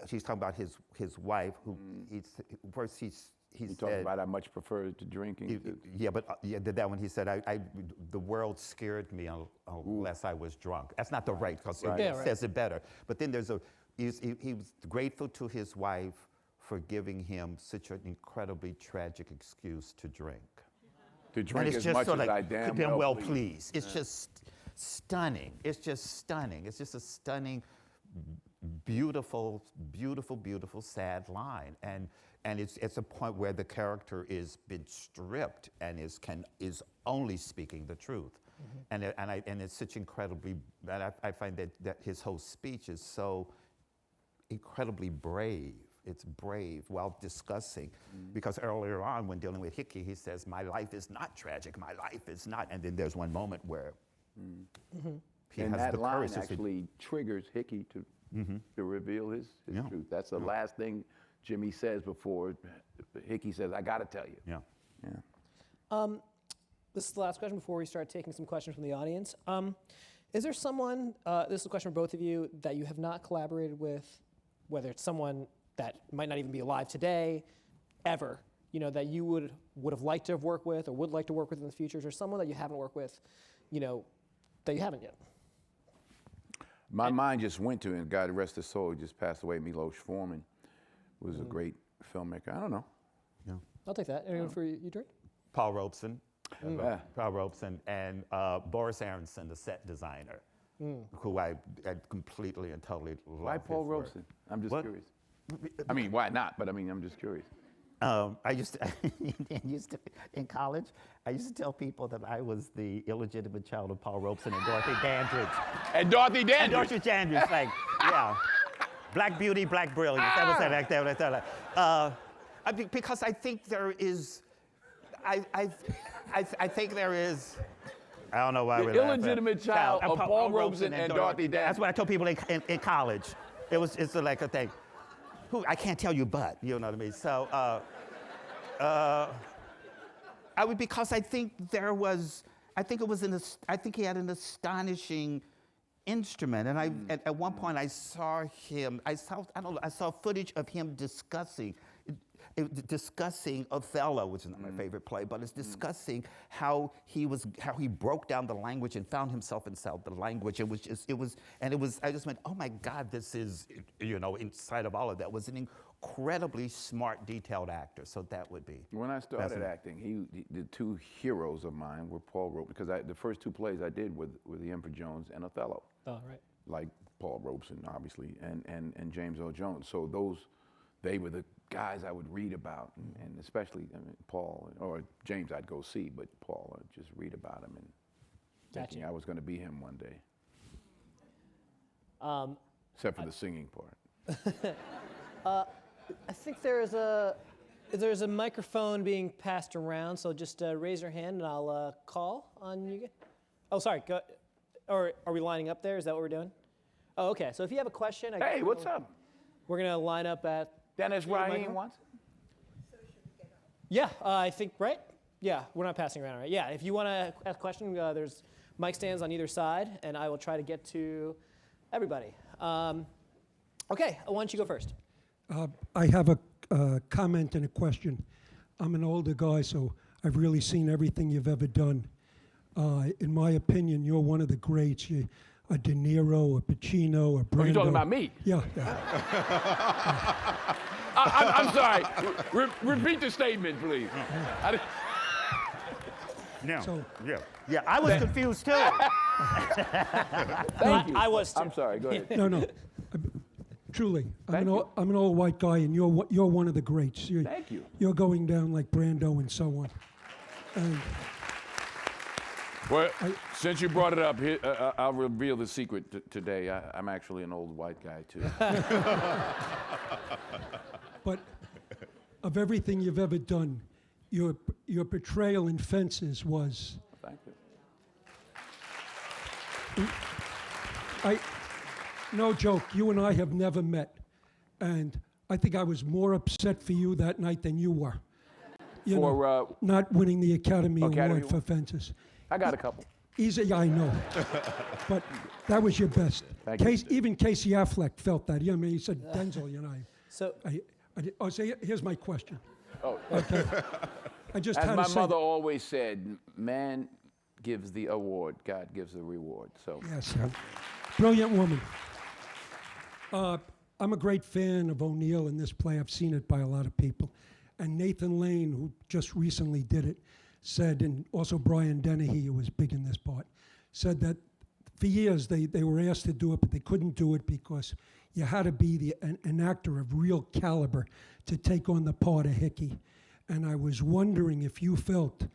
He's talking about his wife, who he He said, talked about I much prefer to drinking. that one he said, the world scared me unless I was drunk. That's not the right, because it says it better. But then he was grateful to his wife for giving him such an incredibly tragic excuse to drink. To And drink it's as just much so as like, I damn been well please. pleased. It's just stunning. It's just stunning. It's just a stunning, beautiful, beautiful, beautiful, sad line. And it's a point where the character is been stripped and is only speaking the truth. And it's such incredibly, and I find that his whole speech is so incredibly brave. It's brave while discussing, because earlier on when dealing with Hickey, he says, my life is not tragic, my life is not. And then there's one moment where he And has that the line courage to say, actually triggers Hickey to reveal his Yeah. truth. That's the last thing Jimmy says before Hickey says, I gotta tell you. yeah. Yeah. This is the last question before we start taking some questions from the audience. Is there someone, this is a question for both of you, that you have not collaborated with, whether it's someone that might not even be alive today, ever, that you would have liked to have worked with or would like to work with in the future, or someone that you haven't worked with, that you haven't yet? My mind just went to, and God rest his soul, he just passed away, Milos Forman was a great filmmaker. I don't know. I'll take that. Anyone for you, George? Paul Robeson. Yeah. Paul Robeson and Boris Aronson, the set designer, who I completely and totally love. Why Paul his work. Robeson? I'm just What? curious. I mean, why not? But I mean, I'm just curious. I used to, in college, I used to tell people that I was the illegitimate child of Paul Robeson and Dorothy Dandridge. And Dorothy And Dandridge. Dorothy Dandridge, like, yeah. Black beauty, black brilliance. That was it, like that. Because I think there is, I think there is, I don't know why The we're laughing. illegitimate child of Paul Robeson and Dorothy Dandridge. That's what I told people in college. It's like a thing. Who I can't tell you, but you know what I mean. So, because I think there was, I think he had an astonishing instrument, and at one point I saw footage of him discussing Othello, which is not my favorite play, but it's discussing how he broke down the language and found himself inside the language. I just went, oh my God, this is, inside of all of that was an incredibly smart, detailed actor. So that would be. When I started acting, the two heroes of mine were Paul Robeson, because the first two plays I did were The Emperor Jones and Othello. Oh, right. Like Paul Robeson, obviously, and James Earl Jones. So they were the guys I would read about, and especially Paul or James I'd go see, but Paul I'd just read about him and thinking I was going to be him one day. Except for the singing part. I think there's a microphone being passed around, so just raise your hand and I'll call on you. Oh, sorry. Or are we lining up there? Is that what we're doing? Oh, okay. So if you have a question, Hey, what's up? We're gonna line up at. Dennis You have a Raheem microphone? wants? Yeah, I think, right? Yeah, we're not passing around, right? Yeah, if you want to ask a question, there's mic stands on either side, and I will try to get to everybody. Okay, why don't you go first? I have a comment and a question. I'm an older guy, so I've really seen everything you've ever done. In my opinion, you're one of the greats. You're a De Niro, a Pacino, a Brando. Are you talking about me? Yeah. I'm sorry. Repeat the statement, please. No. So- Yeah, I was confused too. Thank you. I was too. I'm sorry. Go ahead. No. Truly, Thank you. I'm an old white guy, and you're one of the greats. Thank you. You're going down like Brando and so on. And Well, since you brought it up, here, I'll reveal the secret today. I'm actually an old white guy, too. but of everything you've ever done, your portrayal in Fences was. Thank you. No joke, you and I have never met. And I think I was more upset for you that night than you were. Not winning the Academy Academy Award for Fences. I got a couple. Easy, I know. But that was your best. Thank you. Even Casey Affleck felt that. I mean, he said, Denzel, So, so here's my question. Oh. Okay. I just As had my to say mother always said, man gives the award, God gives the reward. So Yes, brilliant woman. I'm a great fan of O'Neill in this play. I've seen it by a lot of people. And Nathan Lane, who just recently did it, said, and also Brian Dennehy, who was big in this part, said that for years they were asked to do it, but they couldn't do it because you had to be an actor of real caliber to take on the part of Hickey. And I was wondering if you felt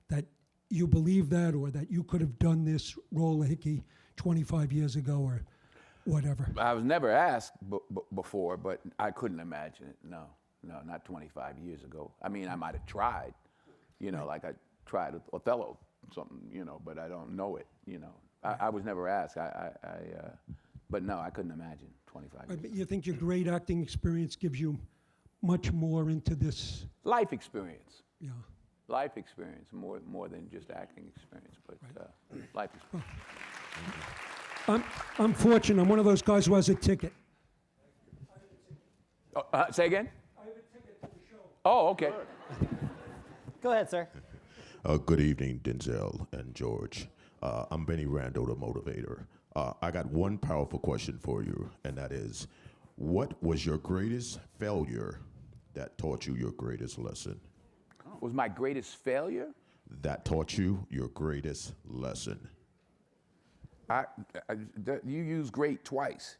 that you believe that, or that you could have done this role of Hickey 25 years ago or whatever. I was never asked before, but I couldn't imagine it. No, not 25 years ago. I mean, I might have tried, like I tried with Othello, something, but I don't know it, I was never asked. But no, I couldn't imagine 25 years. But you think your great acting experience gives you much more into this? Life experience. Yeah. Life experience, more than just acting experience, but life experience. I'm fortunate. I'm one of those guys who has a ticket. Say again? I have a ticket to the show. Oh, okay. go ahead, sir. Good evening, Denzel and George. I'm Benny Rando, the motivator. I got one powerful question for you, and that is, what was your greatest failure that taught you your greatest lesson? Was my greatest failure? That taught you your greatest lesson. You use great twice.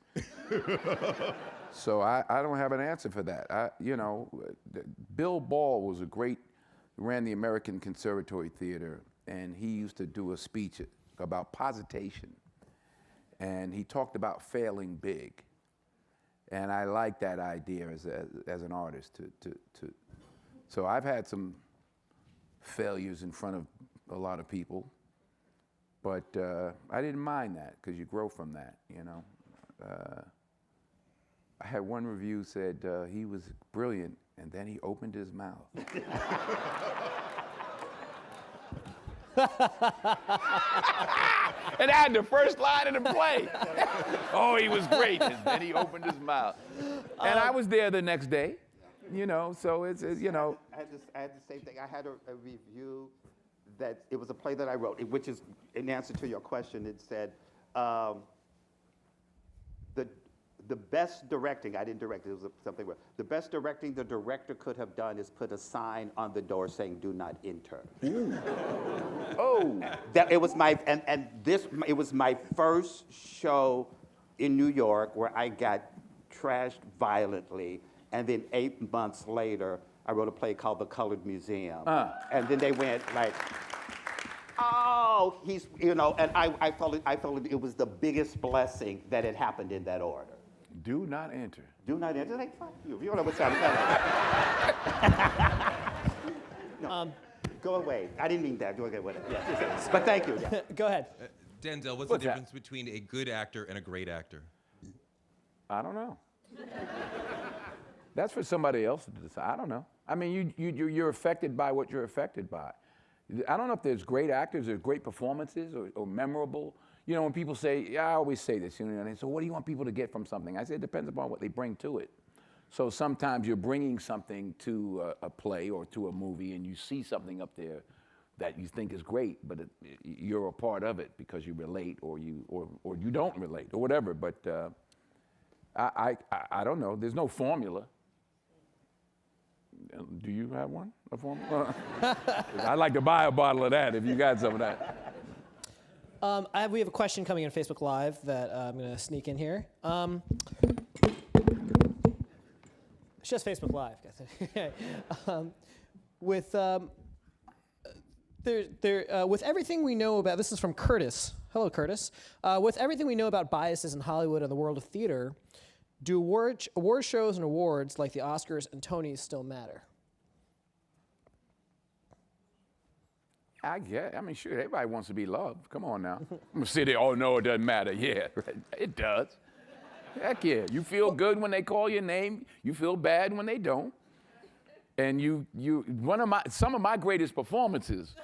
So I don't have an answer for that. Bill Ball was ran the American Conservatory Theater, and he used to do a speech about positation. And he talked about failing big. And I like that idea as an artist. So I've had some failures in front of a lot of people. But I didn't mind that, because you grow from that, I had one review said he was brilliant, and then he opened his mouth. And I had the first line of the play. Oh, he was great, and then he opened his mouth. And I was there the next day, so it's. I had the same thing. I had a review that it was a play that I wrote, which is, in answer to your question, it said, the best directing, I didn't direct it, it was something where, the best directing the director could have done is put a sign on the door saying, "Do not enter." Oh. That it was it was my first show in New York where I got trashed violently, and then 8 months later, I wrote a play called The Colored Museum. And then they went like, oh, he's, and I felt it was the biggest blessing that had happened in that order. Do not enter. Do not enter. Like, fuck you. You don't know what's happening. No, go away. I didn't mean that. Go away. Whatever. Yeah. But thank you. Yeah. Go ahead. Denzel, what's What's the that? difference between a good actor and a great actor? I don't know. That's for somebody else to decide. I don't know. I mean, you're affected by what you're affected by. I don't know if there's great actors or great performances or memorable. You know, when people say, yeah, I always say this, you know, and so what do you want people to get from something? I say it depends upon what they bring to it. So sometimes you're bringing something to a play or to a movie and you see something up there that you think is great, but you're a part of it because you relate or you don't relate or whatever. But I don't know. There's no formula. Do you have one? A formula? I'd like to buy a bottle of that if you got some of that. We have a question coming in Facebook Live that I'm going to sneak in here. It's just Facebook Live, guys. With everything we know about, this is from Curtis. Hello, Curtis. With everything we know about biases in Hollywood and the world of theater, do award shows and awards like the Oscars and Tonys still matter? I mean, sure, everybody wants to be loved. Come on now. I'm gonna sit there, oh no, it doesn't matter. Yeah, it does. Heck yeah. You feel good when they call your name. You feel bad when they don't. And some of my greatest performances,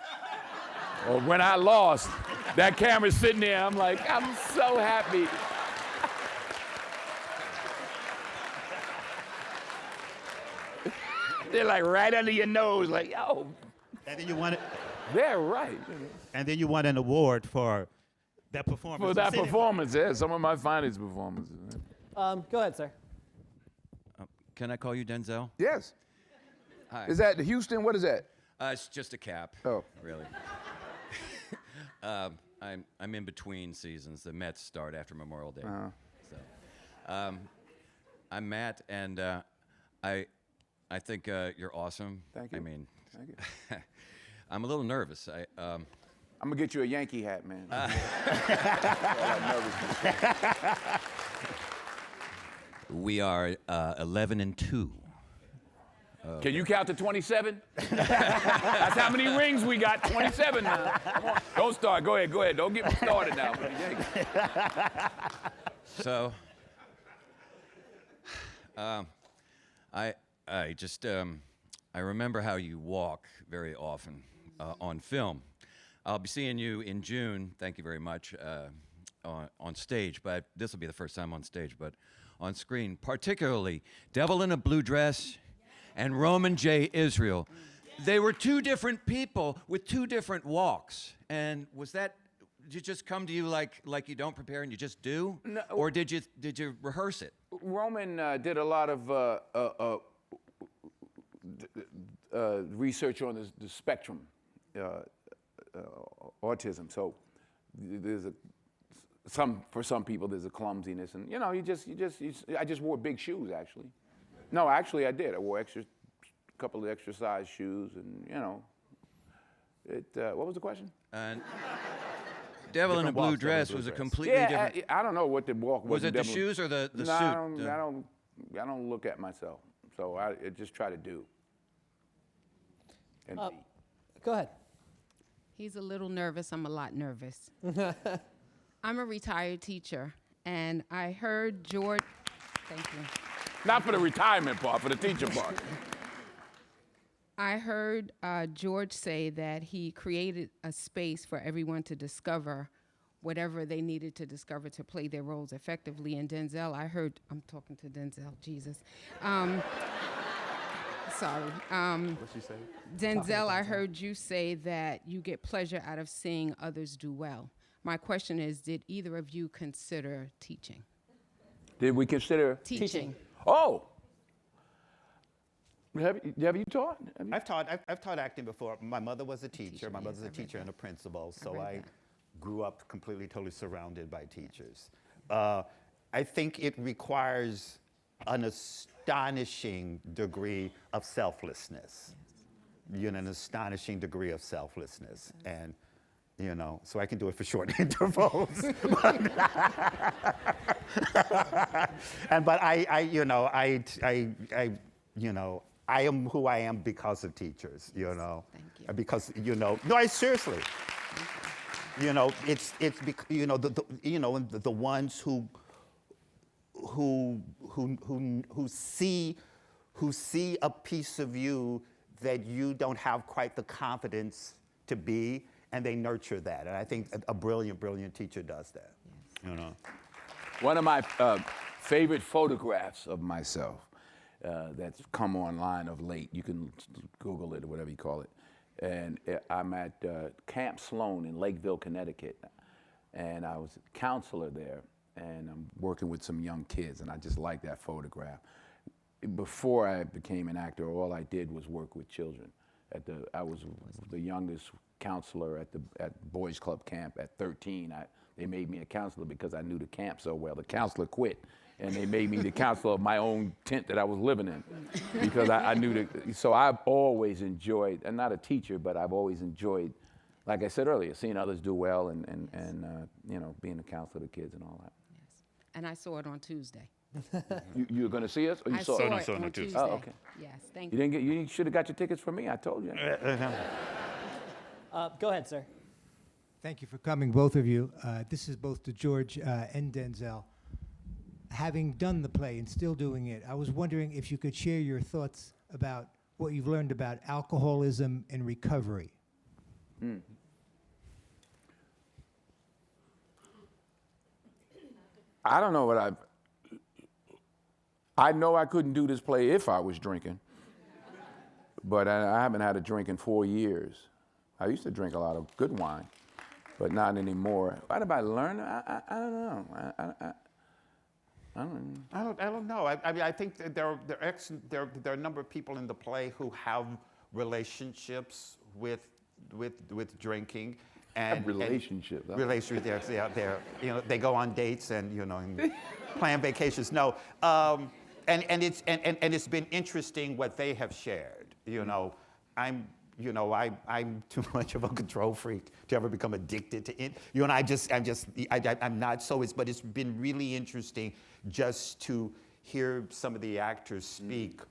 or when I lost, that camera's sitting there, I'm like, I'm so happy. They're like right under your nose, like, yo. And then you won it. They're right. And then you won an award for that performance. For that performance, yeah, some of my finest performances. Go ahead, sir. Can I call you Denzel? Yes. Hi. Is that Houston? What is that? It's just a cap. Oh. Really. I'm in between seasons. The Mets start after Memorial Day. So, I'm Matt, and I think you're awesome. Thank you. I mean, thank you. I'm a little nervous. I'm gonna get you a Yankee hat, man. We are 11-2. Can you count to 27? That's how many rings we got. 27 now. Come on. Don't start. Go ahead. Don't get me started now. So, I remember how you walk very often on film. I'll be seeing you in June. Thank you very much. On stage, but this will be the first time on stage, but on screen, particularly Devil in a Blue Dress and Roman J. Israel. They were two different people with two different walks. And did it just come to you like you don't prepare and you just do? No. Or did you rehearse it? Roman did a lot of research on the spectrum, autism. So there's for some people there's a clumsiness, and you know, I just wore big shoes actually. No, actually I did. I wore a couple of exercise shoes, and you know, what was the question? And Devil in a Blue Dress was a completely different. I don't know what the walk was. Was it the shoes or the suit? I don't look at myself, so I just try to do. And be. Go ahead. He's a little nervous. I'm a lot nervous. I'm a retired teacher, and I heard George. Thank you. Not for the retirement part, for the teacher part. I heard George say that he created a space for everyone to discover whatever they needed to discover to play their roles effectively. And Denzel, I'm talking to Denzel, Jesus. Sorry. What's she saying? Denzel, I heard you say that you get pleasure out of seeing others do well. My question is, did either of you consider teaching? Did we consider? Teaching. Oh! Have you taught? I've taught acting before. My mother was a teacher. My mother's a teacher and a principal, so I grew up completely, totally surrounded by teachers. I think it requires an astonishing degree of selflessness. You know, an astonishing degree of selflessness, and you know, so I can do it for short intervals. But I am who I am because of teachers, you know. Thank you. Because, you know, no, seriously. You know, it's you know, the ones who see who see a piece of you that you don't have quite the confidence to be, and they nurture that. And I think a brilliant, brilliant teacher does that. Yes. You know. One of my favorite photographs of myself that's come online of late, you can Google it or whatever you call it, and I'm at Camp Sloan in Lakeville, Connecticut, and I was a counselor there, and I'm working with some young kids, and I just like that photograph. Before I became an actor, all I did was work with children. I was the youngest counselor at Boys Club camp at 13. They made me a counselor because I knew the camp so well. The counselor quit, and they made me the counselor of my own tent that I was living in because I knew so I've always enjoyed, and not a teacher, but I've always enjoyed, like I said earlier, seeing others do well and you know, being a counselor to kids and all that. Yes. And I saw it on Tuesday. You're going to see us, or you I saw saw it? it on Tuesday. Oh, okay. Yes, thank You you. didn't get. You should have got your tickets from me. I told you. Go ahead, sir. Thank you for coming, both of you. This is both to George and Denzel. Having done the play and still doing it, I was wondering if you could share your thoughts about what you've learned about alcoholism and recovery. I don't know what I know I couldn't do this play if I was drinking, but I haven't had a drink in 4 years. I used to drink a lot of good wine, but not anymore. What have I learned? I don't know. I don't know. I mean, I think that there are a number of people in the play who have relationships with drinking. And relationship. Relationships. They're you know, they go on dates and, you know, and plan vacations. No, and it's been interesting what they have shared. You know, I'm too much of a control freak to ever become addicted to it. You know, I'm not. So but it's been really interesting just to hear some of the actors speak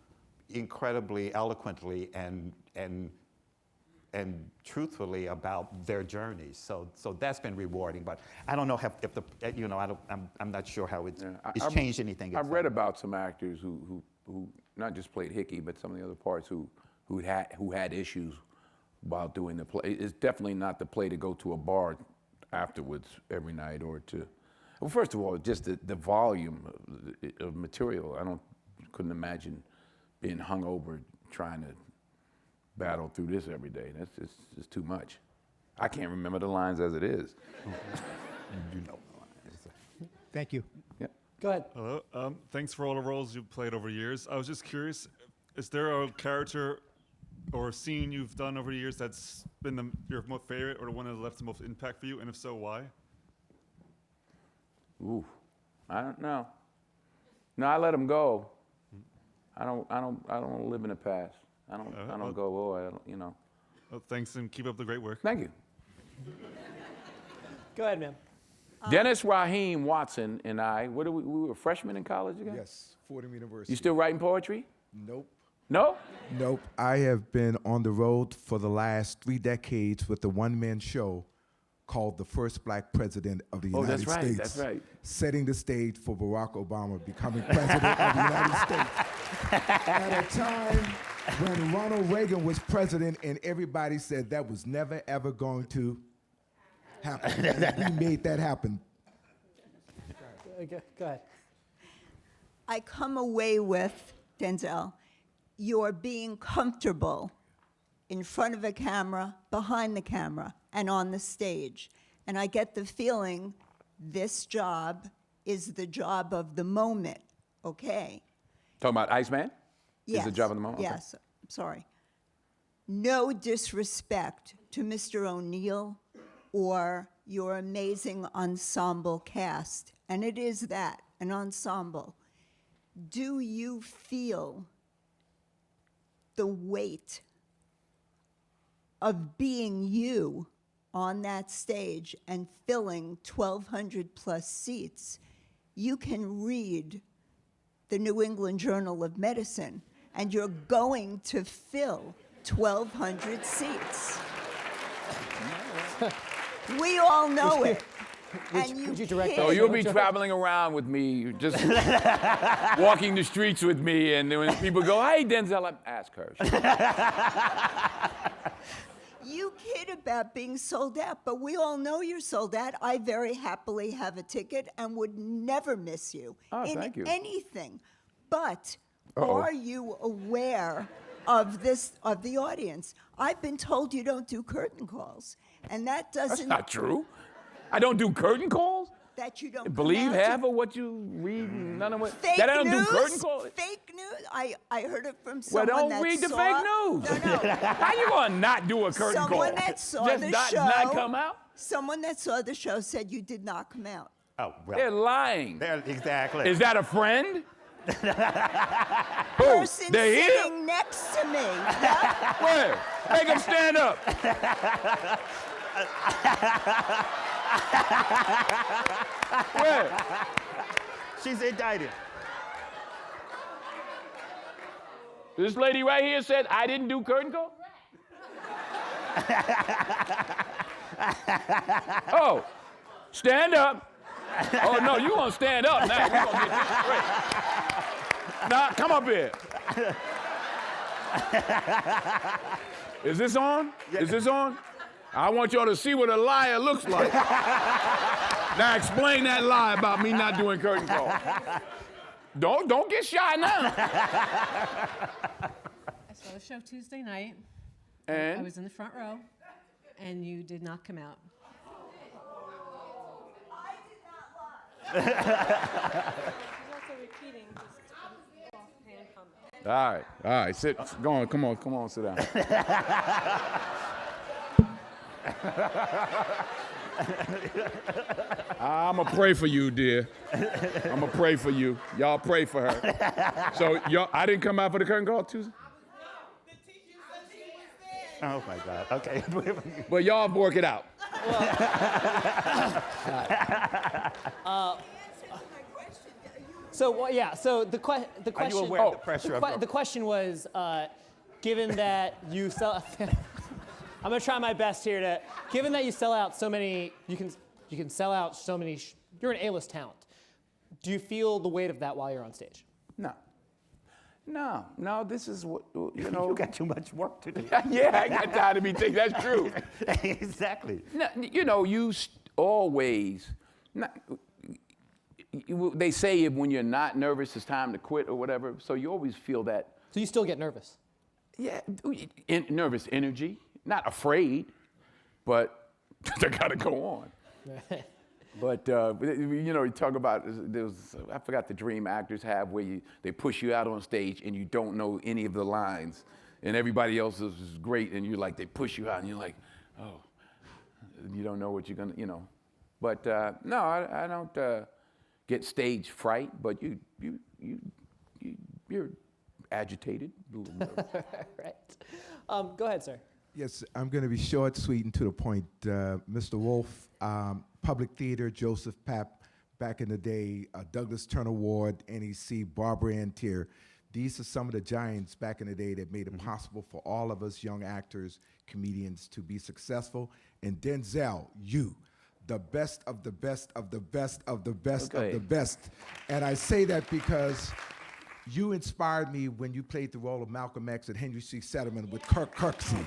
incredibly eloquently and truthfully about their journeys. So that's been rewarding. But I don't know if the you know, I'm not sure how it's changed anything. I've read about some actors who not just played Hickey, but some of the other parts who had issues while doing the play. It's definitely not the play to go to a bar afterwards every night or to. Well, first of all, just the volume of material. Couldn't imagine being hungover trying to battle through this every day. That's just too much. I can't remember the lines as it is. You know the lines. Thank you. Yeah. Go ahead. Hello. Thanks for all the roles you've played over the years. I was just curious, is there a character or a scene you've done over the years that's been your most favorite or the one that left the most impact for you? And if so, why? Ooh, I don't know. No, I let them go. I don't live in the past. I don't go, you know. Well, thanks, and keep up the great work. Thank you. Go ahead, ma'am. Dennis Raheem Watson and I, we were freshmen in college again? Yes, Fordham University. You still writing poetry? Nope. No? Nope. I have been on the road for the last 3 decades with a one-man show called The First Black President of the United States. Oh, that's right. Setting the stage for Barack Obama becoming president of the United States. At a time when Ronald Reagan was president and everybody said that was never, ever going to happen. And we made that happen. Go ahead. I come away with, Denzel, you're being comfortable in front of a camera, behind the camera, and on the stage. And I get the feeling this job is the job of the moment, okay? Talking about Iceman? Yes. Is the job of the moment? Okay. Yes, sorry. No disrespect to Mr. O'Neill or your amazing ensemble cast, and it is that, an ensemble. Do you feel the weight of being you on that stage and filling 1,200 plus seats? You can read the New England Journal of Medicine, and you're going to fill 1,200 seats. We all know it. Would you direct So you'll be traveling around with me, just walking the streets with me, and then when people go, "Hey, Denzel," ask her. You kid about being sold out, but we all know you're sold out. I very happily have a ticket and would never miss you in thank you. anything. But Uh-oh. are you aware of the audience? I've been told you don't do curtain calls, and that That's doesn't. not true. I don't do curtain calls. That you don't Believe come out half of what you read, and none of what. Fake that I don't news? do curtain calls. Fake news? I heard it from Well, someone don't that read the saw, fake news. No. How you gonna not do a curtain call? Someone that saw Just the not, show. not come out? Someone that saw the show said you did not come out. Oh, well. They're lying. Exactly. Is that a friend? Person They're here? sitting next to me. Yeah? Where? Make them stand up. Where? She's indicted. This lady right here said I didn't do curtain call? Oh, stand up. Oh, no, you gonna stand up now. We're gonna get this straight. Now, come up here. Is this on? Is this on? I want y'all to see what a liar looks like. Now explain that lie about me not doing curtain call. Don't get shy now. I saw the show Tuesday night. And? I was in the front row, and you did not come out. I did not lie. He's also repeating just offhand comment. All right, sit. Go on, come on, sit down. I'm gonna pray for you, dear. I'm gonna pray for you. Y'all pray for her. So I didn't come out for the curtain call Tuesday? Oh my God. Okay. But y'all work it out. So the question. Are you aware of the pressure of the question was, given that you sell, I'm gonna try my best here to. Given that you sell out so many, you can sell out so many. You're an A-list talent. Do you feel the weight of that while you're on stage? No. This is what you know. You got too much work to do. Yeah, I got tired of me thinking. That's true. Exactly. No, you know, you always. They say when you're not nervous, it's time to quit or whatever. So you always feel that. So you still get nervous? Yeah, nervous energy, not afraid, but I gotta go on. But you know, you talk about I forgot the dream actors have where they push you out on stage and you don't know any of the lines, and everybody else is great, and you're like they push you out and you're like, oh, you don't know what you're gonna, you know. But no, I don't get stage fright, but you're agitated. Right. Go ahead, sir. Yes, I'm going to be short, sweet, and to the point. Mr. Wolfe, Public Theater, Joseph Papp, back in the day, Douglas Turner Ward, NEC, Barbara Ann Tier. These are some of the giants back in the day that made it possible for all of us young actors, comedians to be successful. And Denzel, you, the best of the best of the best of the best of the best. And I say that because you inspired me when you played the role of Malcolm X at Henry C. Settlement with Kirk Kirksey.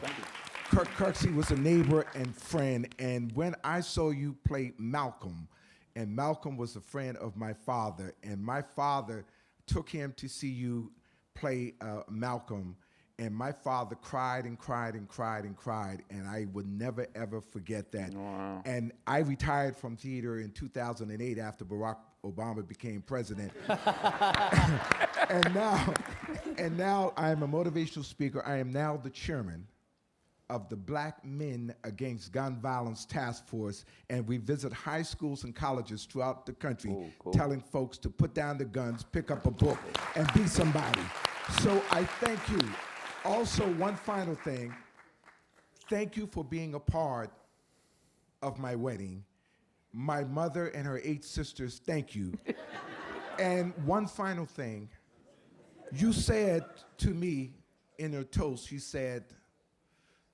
Kirk Kirksey was a neighbor and friend, and when I saw you play Malcolm, and Malcolm was a friend of my father, and my father took him to see you play Malcolm, and my father cried and cried and cried and cried, and I would never, ever forget that. Wow. And I retired from theater in 2008 after Barack Obama became president. and now I am a motivational speaker. I am now the chairman of the Black Men Against Gun Violence Task Force, and we visit high schools and colleges throughout the country, telling folks to put down the guns, pick up a book, and be somebody. So I thank you. Also, one final thing, thank you for being a part of my wedding. My mother and her 8 sisters, thank you. And one final thing, you said to me in your toast, you said,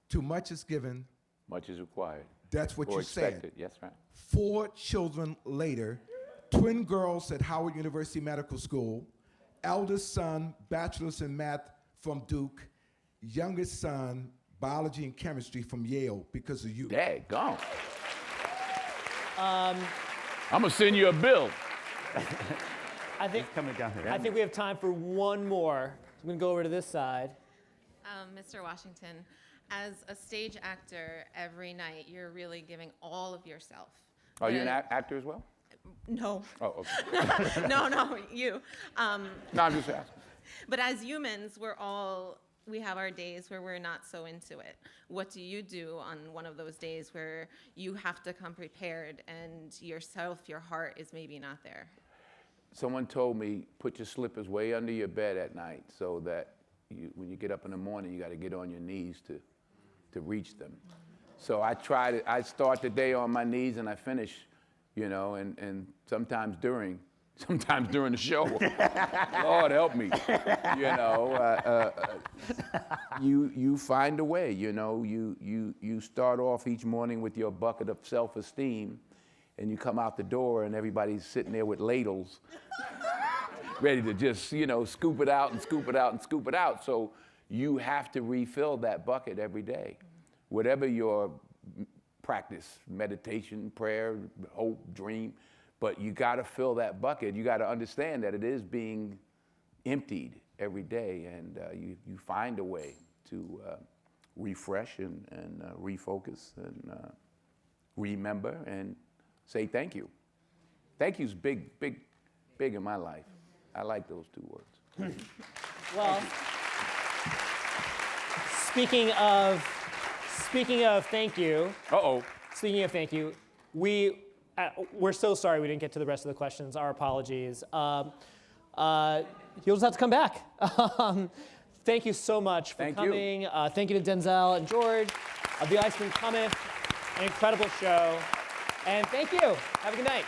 too much is given. Much is required. That's what Or you expected, said. yes, right. 4 children later, twin girls at Howard University Medical School, eldest son, bachelor's in math from Duke, youngest son, biology and chemistry from Yale because of you. Daggone. I'm gonna send you a bill. I think Coming down here. I think we have time for one more. I'm gonna go over to this side. Mr. Washington, as a stage actor, every night you're really giving all of yourself. Are you an actor as well? No. Oh, okay. No, you. No, I'm just asking. But as humans, we have our days where we're not so into it. What do you do on one of those days where you have to come prepared and yourself, your heart is maybe not there? Someone told me, put your slippers way under your bed at night so that when you get up in the morning, you got to get on your knees to reach them. So I start the day on my knees and I finish, and sometimes during the show. Lord help me. You find a way, you start off each morning with your bucket of self-esteem and you come out the door and everybody's sitting there with ladles ready to just, scoop it out and scoop it out and scoop it out. So you have to refill that bucket every day. Whatever your practice, meditation, prayer, hope, dream, but you got to fill that bucket. You got to understand that it is being emptied every day, and you find a way to refresh and refocus and remember and say thank you. Thank you's big in my life. I like those 2 words. Well, speaking of thank you. Speaking of thank you, we're so sorry we didn't get to the rest of the questions. Our apologies. You'll just have to come back. Thank you so much for coming. Thank you to Denzel and George, the Iceman Cometh, an incredible show. And thank you. Have a good night.